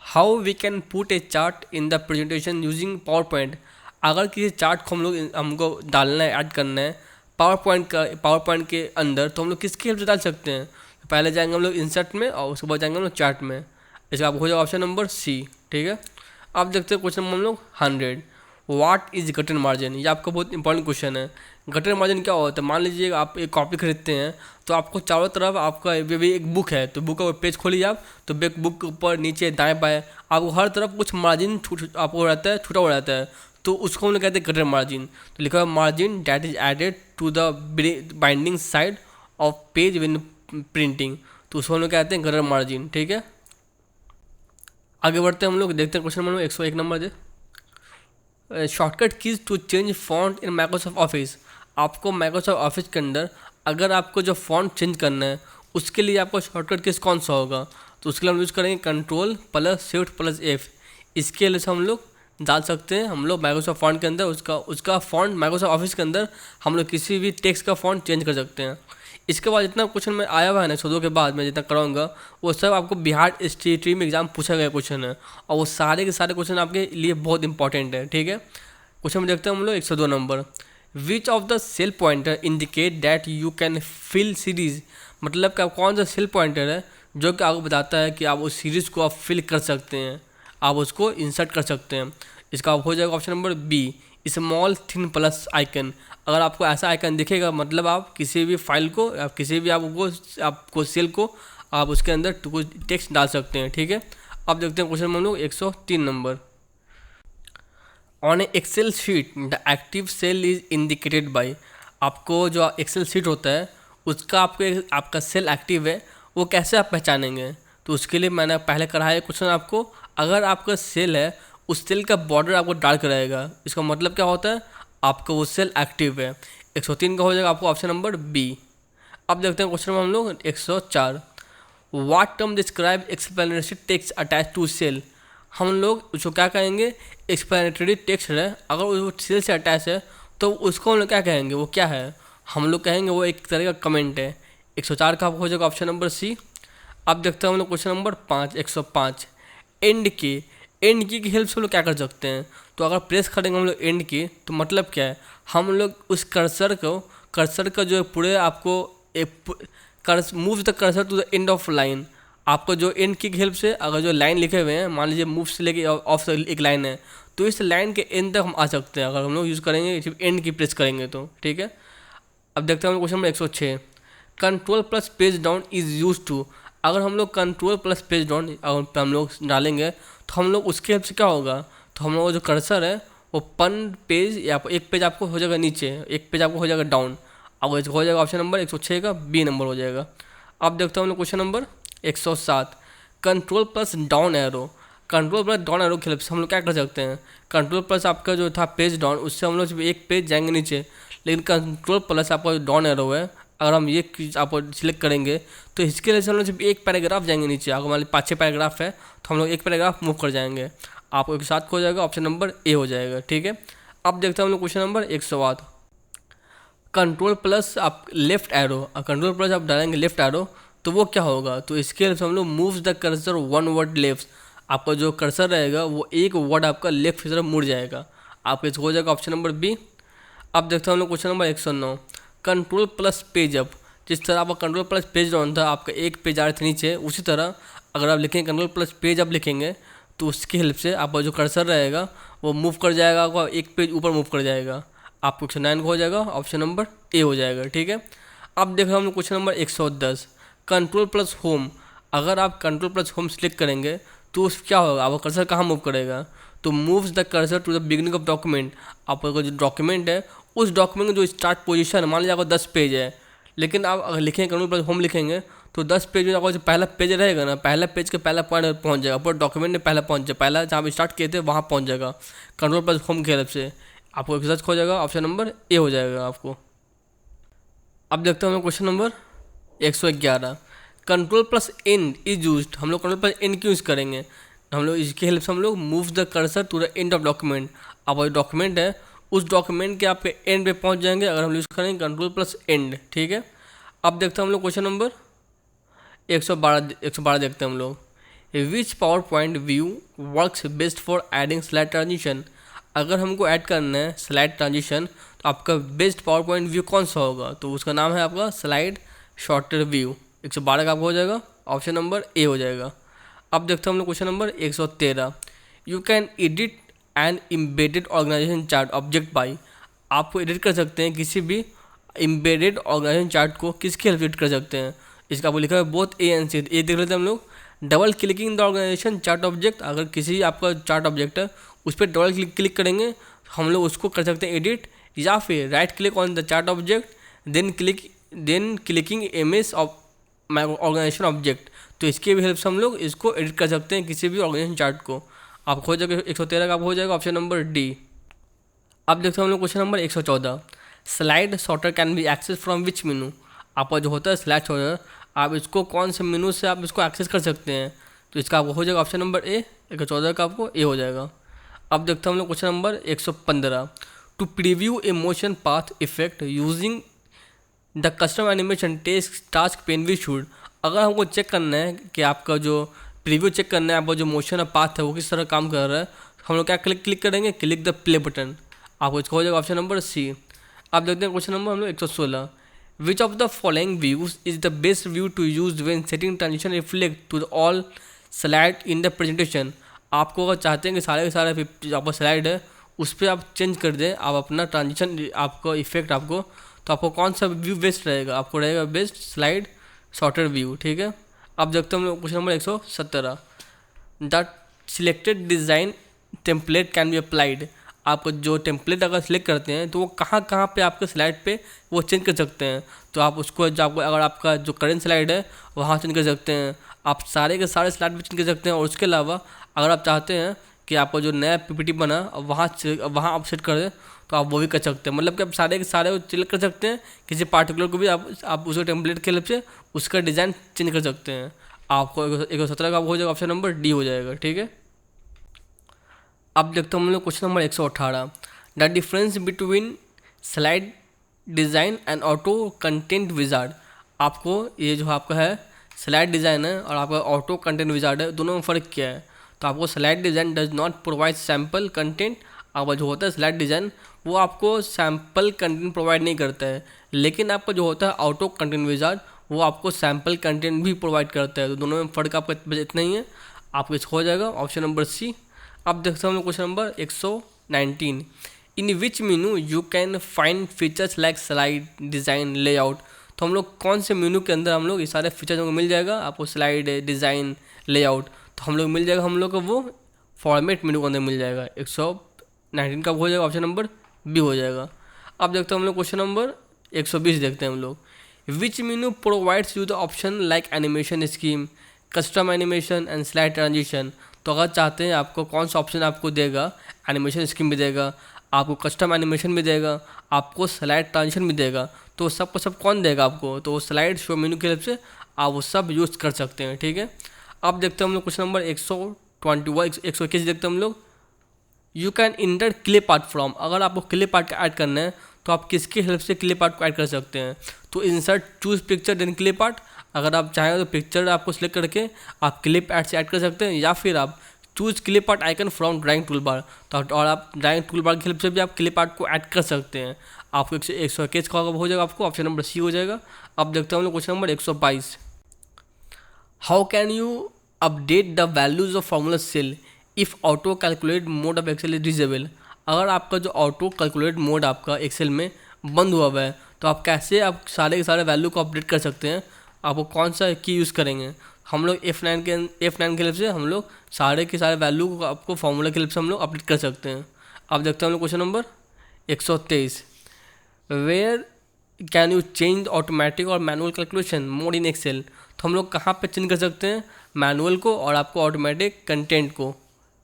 How we can put a chart in the presentation using PowerPoint. अगर किसी चार्ट को हमको डालना है ऐड करना है पावर पॉइंट के अंदर, तो हम लोग किसकी हेल्प से डाल सकते हैं, पहले जाएंगे हम लोग इंसर्ट में और उसके बाद जाएंगे हम लोग चार्ट में। इसका आपको हो जाएगा ऑप्शन नंबर सी। ठीक है, अब देखते हैं क्वेश्चन नंबर हम लोग 100। What is gutter margin. ये आपका बहुत इंपॉर्टेंट क्वेश्चन है। गटर मार्जिन क्या होता है, मान लीजिए आप एक कॉपी खरीदते हैं तो आपको चारों तरफ आपका भी एक बुक है तो बुक का पेज खोलिए आप, तो बुक के ऊपर नीचे दाएं बाएं आपको हर तरफ कुछ मार्जिन आपको रहता है, छूटा हुआ रहता है, तो उसको हम लोग कहते हैं गटर मार्जिन। तो लिखा हुआ margin that is added to the binding side of page when printing, तो उसको हम लोग कहते हैं गटर मार्जिन। ठीक है, आगे बढ़ते हैं हम लोग, देखते हैं क्वेश्चन नंबर 101 नंबर है shortcut keys to change font in Microsoft Office. आपको माइक्रोसॉफ्ट ऑफिस के अंदर अगर आपको जो फॉन्ट चेंज करना है उसके लिए आपको शॉर्टकट कीज कौन सा होगा, तो उसके लिए हम यूज़ करेंगे Ctrl+Shift+F। इसके लिए हम लोग डाल सकते हैं हम लोग माइक्रोसॉफ्ट फॉन्ट के अंदर उसका फॉन्ट माइक्रोसॉफ्ट ऑफिस के अंदर हम लोग किसी भी टेक्स्ट का फॉन्ट चेंज कर सकते हैं। इसके बाद जितना क्वेश्चन में आया हुआ है ना 102 के बाद मैं जितना कराऊंगा वो सब आपको बिहार स्टेट में एग्जाम पूछा गया क्वेश्चन है और वो सारे के सारे क्वेश्चन आपके लिए बहुत इंपॉर्टेंट है। ठीक है, क्वेश्चन में देखते हैं हम लोग 102 number. Which of the cell pointer indicate that you can fill series. मतलब कि कौन सा सेल पॉइंटर है जो कि आपको बताता है कि आप उस सीरीज़ को आप फिल कर सकते हैं, आप उसको इंसर्ट कर सकते हैं। इसका हो जाएगा option number B small thin plus icon. अगर आपको ऐसा आइकन दिखेगा मतलब आप किसी भी फाइल को आप किसी भी आपको सेल को आप उसके अंदर कुछ टेक्स्ट डाल सकते हैं। ठीक है, अब देखते हैं क्वेश्चन हम लोग 103 number. On a Excel sheet the active cell is indicated by. आपको जो एक्सेल शीट होता है उसका आपका सेल एक्टिव है वो कैसे आप पहचानेंगे, तो उसके लिए मैंने पहले करा है क्वेश्चन आपको। अगर आपका सेल है उस सेल का बॉर्डर आपको डार्क रहेगा, इसका मतलब क्या होता है आपका वो सेल एक्टिव है। 103 का हो जाएगा आपको ऑप्शन नंबर बी। अब देखते हैं क्वेश्चन में हम लोग 104। What term describe explanatory text attach to cell. हम लोग उसको क्या कहेंगे, एक्सप्लेनेटरी टेक्स्ट है अगर वो सेल से अटैच है तो उसको हम लोग क्या कहेंगे, वो क्या है, हम लोग कहेंगे वो एक तरह का कमेंट है। 104 का हो जाएगा ऑप्शन नंबर सी। अब देखते हैं हम लोग क्वेश्चन नंबर 5 105। एंड की हेल्प से हम लोग क्या कर सकते हैं, तो अगर प्रेस करेंगे हम लोग एंड की तो मतलब क्या है, हम लोग उस कर्सर का जो पूरे आपको move the cursor to the end of line. आपको जो एंड की हेल्प से अगर जो लाइन लिखे हुए हैं मान लीजिए मूव से लेके ऑफ एक लाइन है तो इस लाइन के एंड तक हम आ सकते हैं अगर हम लोग यूज़ करेंगे सिर्फ एंड की प्रेस करेंगे तो। ठीक है, अब देखते हैं question number 106। Ctrl+ page down is use to. अगर हम लोग Ctrl+ पेज डाउन अगर हम लोग डालेंगे तो हम लोग उसके हेल्प से क्या होगा, तो हम लोग जो कर्सर है वो पेज या एक पेज आपको हो जाएगा नीचे, एक पेज आपको हो जाएगा डाउन। अब इसको हो जाएगा ऑप्शन नंबर 106 का बी नंबर हो जाएगा। अब देखते हैं हम लोग question number 107। Ctrl+ down arrow. Ctrl+ down arrow की हेल्प से हम लोग क्या कर सकते हैं, Ctrl+ आपका जो था पेज डाउन उससे हम लोग सिर्फ एक पेज जाएंगे नीचे, लेकिन Ctrl+ आपका डाउन एरो है अगर हम ये आप सिलेक्ट करेंगे तो इसके लिए हम लोग सिर्फ एक पैराग्राफ जाएंगे नीचे। अगर मान लीजिए 5-6 पैराग्राफ है तो हम लोग एक पैराग्राफ मूव कर जाएंगे, आपको एक साथ हो जाएगा ऑप्शन नंबर ए हो जाएगा। ठीक है, अब देखते हैं हम लोग क्वेश्चन नंबर 108। Ctrl+ आप लेफ्ट एरो, Ctrl+ आप डालेंगे लेफ्ट एरो तो वो क्या होगा, तो इसके लिए हम लोग moves the cursor one word left. आपका जो कर्सर रहेगा वो एक वर्ड आपका लेफ्ट की तरफ मुड़ जाएगा। आपका इसको हो जाएगा ऑप्शन नंबर बी। अब देखते हैं हम लोग question number 109, control plus page up. जिस तरह आपका कंट्रोल प्लस पेज डाउन था, आपका एक पेज आ रहा था नीचे, उसी तरह अगर आप लिखेंगे कंट्रोल प्लस पेज अप लिखेंगे तो उसकी हेल्प से आपका जो कर्सर रहेगा वो मूव कर जाएगा, आपका एक पेज ऊपर मूव कर जाएगा। आपको 109 को हो जाएगा ऑप्शन नंबर ए हो जाएगा। ठीक है, अब देखो हम लोग question number 110, control plus home. अगर आप कंट्रोल प्लस होम सेलेक्ट करेंगे तो क्या होगा, आपका कर्सर कहाँ मूव करेगा, तो moves the cursor to the beginning of document. आपका जो डॉक्यूमेंट है उस डॉक्यूमेंट में जो स्टार्ट पोजीशन मान लीजिए आपका 10 पेज है, लेकिन आप अगर लिखेंगे कंट्रोल प्लस होम लिखेंगे तो 10 पेज में आपका जो पहला पेज रहेगा ना, पहला पेज के पहला पॉइंट पहुंच जाएगा, पूरा डॉक्यूमेंट में पहला पहुंच जाएगा, पहला जहाँ आप स्टार्ट किए थे वहाँ पहुंच जाएगा कंट्रोल प्लस होम की हेल्प से। आपको एक हो जाएगा ऑप्शन नंबर ए हो जाएगा आपको। अब देखते हैं हम लोग question number 111, control plus N is used. हम लोग कंट्रोल प्लस एन क्यों यूज़ करेंगे, हम लोग इसकी हेल्प से हम लोग move the cursor to the end of document. अब जो डॉक्यूमेंट है उस डॉक्यूमेंट के आपके एंड पे पहुंच जाएंगे अगर हम यूज़ करेंगे कंट्रोल प्लस एंड। ठीक है, अब देखते हैं हम लोग क्वेश्चन नंबर 112 देखते हैं हम लोग, which power point view works best for adding slide transition. अगर हमको ऐड करना है स्लाइड ट्रांजिशन तो आपका बेस्ट पावर पॉइंट व्यू कौन सा होगा, तो उसका नाम है आपका स्लाइड शॉर्टर व्यू। 112 का आपको हो जाएगा ऑप्शन नंबर ए हो जाएगा। अब देखते हैं हम लोग question number 113, you can edit an embedded organisation chart object by. आपको एडिट कर सकते हैं किसी भी एम्बेडेड ऑर्गेनाइजेशन चार्ट को, किसके हेल्प एडिट कर सकते हैं, इसका आपको लिखा है बोथ ए एंड सी। ए देख लेते हैं हम लोग, double clicking the organisation chart object. अगर किसी आपका चार्ट ऑब्जेक्ट है उस पर डबल क्लिक करेंगे हम लोग उसको कर सकते हैं एडिट, या फिर right click on the chart object then clicking image of organisation object. तो इसके भी हेल्प से हम लोग इसको एडिट कर सकते हैं किसी भी ऑर्गेनाइजेशन चार्ट को। आपको हो जाएगा 113 का आपको हो जाएगा ऑप्शन नंबर डी। अब देखते हैं हम लोग question number 114, slide sorter can be access from which menu. आपका जो होता है स्लाइड सॉर्टर, आप इसको कौन से मेनू से आप इसको एक्सेस कर सकते हैं, तो इसका आपको हो जाएगा ऑप्शन नंबर ए। 114 का आपको ए हो जाएगा। अब देखते हैं हम लोग question number 115, to preview a motion path effect using the custom animation task pane we should. अगर हमको चेक करना है कि आपका जो प्रीव्यू चेक करना है, आपका जो मोशन और पाथ है वो किस तरह काम कर रहा है, हम लोग क्या क्लिक करेंगे, क्लिक द प्ले बटन। आपको इसका हो जाएगा ऑप्शन नंबर सी। अब देखते हैं क्वेश्चन नंबर हम लोग 116, which of the following views is the best view to use when setting transition reflect to all slide in the presentation. आपको अगर चाहते हैं कि सारे के सारे आपका स्लाइड है उस पर आप चेंज कर दें आप अपना ट्रांजिशन आपको इफेक्ट आपको, तो आपको कौन सा व्यू बेस्ट रहेगा, आपको रहेगा बेस्ट स्लाइड शॉर्टर व्यू। ठीक है, अब देखते हैं हम लोग question number 117, the selected design template can be applied. आप जो टेम्पलेट अगर सिलेक्ट करते हैं तो वो कहाँ कहाँ पे आपके स्लाइड पे वो चेंज कर सकते हैं, तो आप उसको जो आपको अगर आपका जो करंट स्लाइड है वहाँ चेंज कर सकते हैं, आप सारे के सारे स्लाइड पे चेंज कर सकते हैं। और उसके अलावा अगर आप चाहते हैं कि आपका जो नया पीपीटी बना वहाँ आप सेट कर दें तो आप वो भी कर सकते हैं। मतलब कि आप सारे के सारे सिलेक्ट कर सकते हैं, किसी पार्टिकुलर को भी आप उसके टेम्पलेट के हेल्प से उसका डिज़ाइन चेंज कर सकते हैं। आपको 117 का हो जाएगा ऑप्शन नंबर डी हो जाएगा। ठीक है, अब देखते हैं हम लोग question number 118, the difference between slide design and auto content wizard. आपको ये जो आपका है स्लाइड डिज़ाइन है और आपका ऑटो कंटेंट विजार्ड है, दोनों में फ़र्क क्या है, तो आपको slide design does not provide sample content. आपका जो होता है स्लाइड डिज़ाइन वो आपको सैम्पल कंटेंट प्रोवाइड नहीं करता है, लेकिन आपका जो होता है ऑटो कंटेंट विजार्ड वो आपको सैम्पल कंटेंट भी प्रोवाइड करता है। तो दोनों में फ़र्क आपका इतना ही है, आपको इसको हो जाएगा ऑप्शन नंबर सी। अब देखते हैं हम लोग question number 119, in which menu you can find features like slide design layout. तो हम लोग कौन से मेनू के अंदर हम लोग ये सारे फीचर्स हमको मिल जाएगा, आपको स्लाइड डिज़ाइन लेआउट, तो हम लोग मिल जाएगा हम लोग को वो फॉर्मेट मेनू के अंदर मिल जाएगा। 119 का हो जाएगा ऑप्शन नंबर बी हो जाएगा। अब देखते हैं हम लोग क्वेश्चन नंबर 120 देखते हैं हम लोग, which menu provides you the option like animation scheme, custom animation and slide transition. तो अगर चाहते हैं आपको कौन सा ऑप्शन आपको देगा, एनिमेशन स्कीम भी देगा, आपको कस्टम एनिमेशन भी देगा, आपको स्लाइड ट्रांजिशन भी देगा, तो सबको सब कौन देगा आपको, तो स्लाइड शो मेनू की हेल्प से आप वो सब यूज़ कर सकते हैं। ठीक है, अब देखते हैं हम लोग क्वेश्चन नंबर 121 देखते हैं हम लोग, you can inter clip art from. अगर आपको क्लिप आर्ट ऐड करना है तो आप किसकी हेल्प से क्लिप आर्ट को ऐड कर सकते हैं, तो insert choose picture then clip art. अगर आप चाहें तो पिक्चर आपको सिलेक्ट करके आप क्लिप ऐड से ऐड कर सकते हैं, या फिर आप choose clip art icon from drawing tool bar. तो और आप ड्राइंग टूल बार की हेल्प से भी आप क्लिप आर्ट को ऐड कर सकते हैं। आपको 121 का हो जाएगा, आपको ऑप्शन नंबर सी हो जाएगा। अब देखते हैं हम लोग question number 122। How can you update the values of formula cell if auto calculate mode of Excel is disable. अगर आपका जो ऑटो कैलकुलेट मोड आपका एक्सेल में बंद हुआ है तो आप कैसे आप सारे के सारे वैल्यू को अपडेट कर सकते हैं। आपको कौन सा की यूज़ करेंगे। हम लोग F9 की हेल्प से हम लोग सारे के सारे वैल्यू को आपको फार्मूला की हेल्प से हम लोग अपडेट कर सकते हैं। अब देखते हैं हम लोग question number 123। Where can you change automatic और manual calculation mode in Excel. तो हम लोग कहाँ पे चेंज कर सकते हैं, मैनुअल को और आपको ऑटोमेटिक कंटेंट को,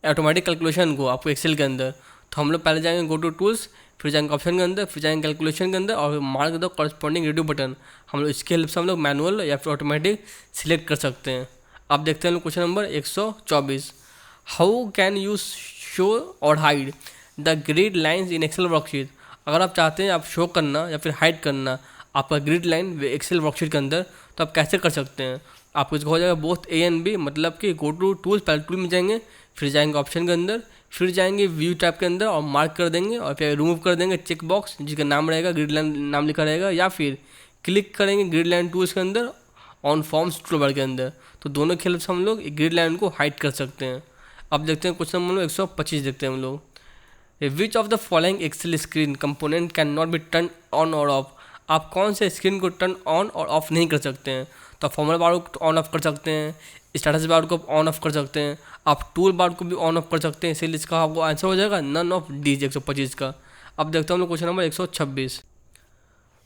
ऑटोमेटिक कैलकुलेशन को आपको एक्सेल के अंदर। तो हम लोग पहले जाएंगे गो टू टूल्स, फिर जाएंगे ऑप्शन के अंदर, फिर जाएंगे कैलकुलेशन के अंदर और mark the corresponding radio button. हम लोग इसके हेल्प से हम लोग मैनुअल या फिर ऑटोमेटिक सिलेक्ट कर सकते हैं। अब देखते हैं question number 124। How can you show और hide the grid lines in Excel worksheet. अगर आप चाहते हैं आप शो करना या फिर हाइड करना आपका ग्रिड लाइन एक्सेल वर्कशीट के अंदर, तो आप कैसे कर सकते हैं। आपको इसको हो जाएगा बोथ ए एंड बी, मतलब कि गो टू टूल्स, पहले टूल में जाएंगे, फिर जाएंगे ऑप्शन के अंदर, फिर जाएंगे व्यू टैब के अंदर और मार्क कर देंगे और फिर रिमूव कर देंगे चेक बॉक्स जिसका नाम रहेगा ग्रिड लाइन नाम लिखा रहेगा, या फिर क्लिक करेंगे ग्रिड लाइन टूल्स के अंदर ऑन फॉर्म्स टूलबार के अंदर। तो दोनों के हेल्प से हम लोग ग्रिड लाइन को हाइड कर सकते हैं। अब देखते हैं क्वेश्चन नंबर 125 देखते हैं हम लोग। Which of the following Excel screen component can not be turn on और ऑफ। आप कौन से स्क्रीन को टर्न ऑन और ऑफ नहीं कर सकते हैं। तो आप फॉर्मूला बार को ऑन ऑफ कर सकते हैं, स्टेटस बार को ऑन ऑफ कर सकते हैं, आप टूल बार को भी ऑन ऑफ कर सकते हैं। इसलिए इसका आपको आंसर हो जाएगा नन ऑफ डीज 125 का। अब देखते हैं हम लोग question number 126।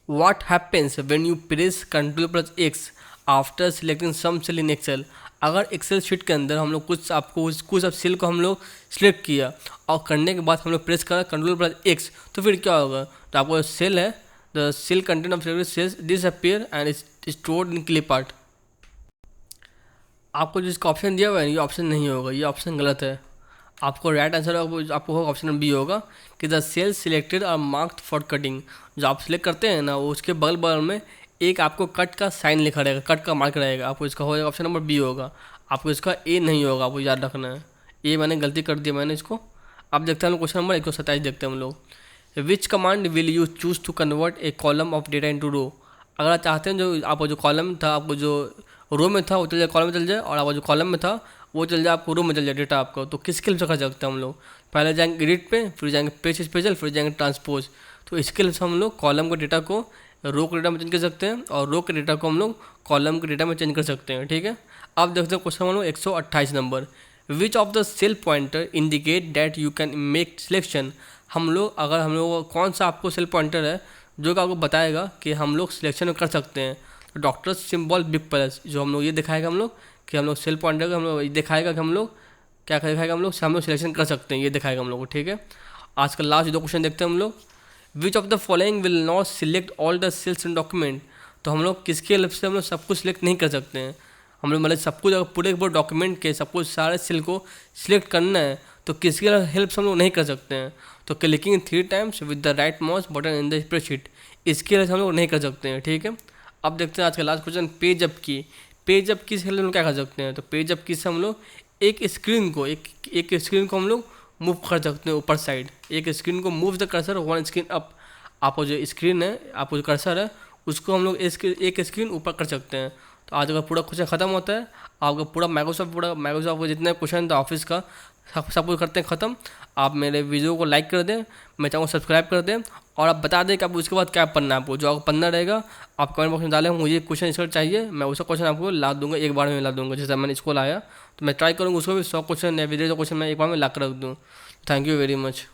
What happens when you press Ctrl+X after selecting some cell in Excel. अगर एक्सेल शीट के अंदर हम लोग कुछ सेल को हम लोग सिलेक्ट किया और करने के बाद हम लोग प्रेस करा Ctrl+X, तो फिर क्या होगा। तो आपको सेल है, the cell content of cells disappear and stored in clip art. आपको जिसका ऑप्शन दिया हुआ है ये ऑप्शन नहीं होगा, ये ऑप्शन गलत है। आपको राइट आंसर आपको होगा ऑप्शन बी होगा कि the cells selected are marked for cutting. जो आप सिलेक्ट करते हैं ना, वो उसके बगल बगल में एक आपको कट का साइन लिखा रहेगा, कट का मार्क रहेगा। आपको इसका हो जाएगा ऑप्शन नंबर बी होगा। आपको इसका ए नहीं होगा, आपको याद रखना है। ए मैंने गलती कर दी मैंने इसको। अब देखते हैं हम लोग क्वेश्चन नंबर 127 देखते हैं हम लोग। Which command will you choose to convert a column of data into row. अगर आप चाहते हैं जो आपको जो कॉलम था, आपको जो रो में था वो चल जाए कॉलम में चल जाए, और आपको जो कॉलम में था वो चल जाए आपको रो में चल जाए डेटा आपको। तो किस स्किल से कर सकते हैं हम लोग। पहले जाएंगे एडिट पे, फिर जाएंगे पेज स्पेशल, फिर जाएंगे ट्रांसपोज। तो इसके लिए हम लोग कॉलम के डेटा को रो के डेटा में चेंज कर सकते हैं और रो के डेटा को हम लोग कॉलम के डेटा में चेंज कर सकते हैं। ठीक है। अब देखते हैं क्वेश्चन हम लोग 128 नंबर। Which of the cell pointer indicate that you can make selection. हम लोग कौन सा आपको सेल पॉइंटर है जो कि आपको बताएगा कि हम लोग सिलेक्शन कर सकते हैं। तो डॉक्टर सिंबल बिग प्लस जो हम लोग ये दिखाएगा हम लोग कि हम लोग सेल पॉइंटर का हम लोग ये दिखाएगा कि हम लोग क्या दिखाएगा, हम लोग सिलेक्शन कर सकते हैं, ये दिखाएगा हम लोग को। ठीक है। आज का लास्ट 2 क्वेश्चन देखते हैं हम लोग। Which of the following will not select all the cells in document. तो हम लोग किसके हेल्प से हम लोग सब कुछ सिलेक्ट नहीं कर सकते हैं। हम लोग मतलब सब कुछ अगर पूरे डॉक्यूमेंट के सब कुछ सारे सेल को सिलेक्ट करना है तो किसके हेल्प से हम लोग नहीं कर सकते हैं। तो clicking 3 times with the right mouse button in the spreadsheet, इसके हेल्प से हम लोग नहीं कर सकते हैं। ठीक है। अब देखते हैं आज का लास्ट क्वेश्चन पेज अप की। पेज अप की से हम लोग क्या कर सकते हैं। तो पेज अप की से हम लोग एक स्क्रीन को हम लोग मूव कर सकते हैं ऊपर साइड। एक स्क्रीन को move the cursor 1 screen up. आपको जो स्क्रीन है, आपको जो कर्सर है उसको हम लोग एक स्क्रीन ऊपर कर सकते हैं। तो आज का पूरा क्वेश्चन खत्म होता है। आपका पूरा माइक्रोसॉफ्ट का जितने क्वेश्चन था ऑफिस का सब कुछ करते हैं ख़त्म। आप मेरे वीडियो को लाइक कर दें, मेरे चैनल को सब्सक्राइब कर दें और आप बता दें कि आपको उसके बाद क्या पढ़ना है। आपको जो आपको पढ़ना रहेगा आप कमेंट बॉक्स में डालें, मुझे क्वेश्चन इसका चाहिए, मैं उसका क्वेश्चन आपको ला दूंगा, एक बार में ला दूंगा। जैसे मैंने इसको लाया तो मैं ट्राई करूँगा उसको भी 100 क्वेश्चन या वीडियो क्वेश्चन मैं एक बार में ला कर रख दूँ। Thank you very much.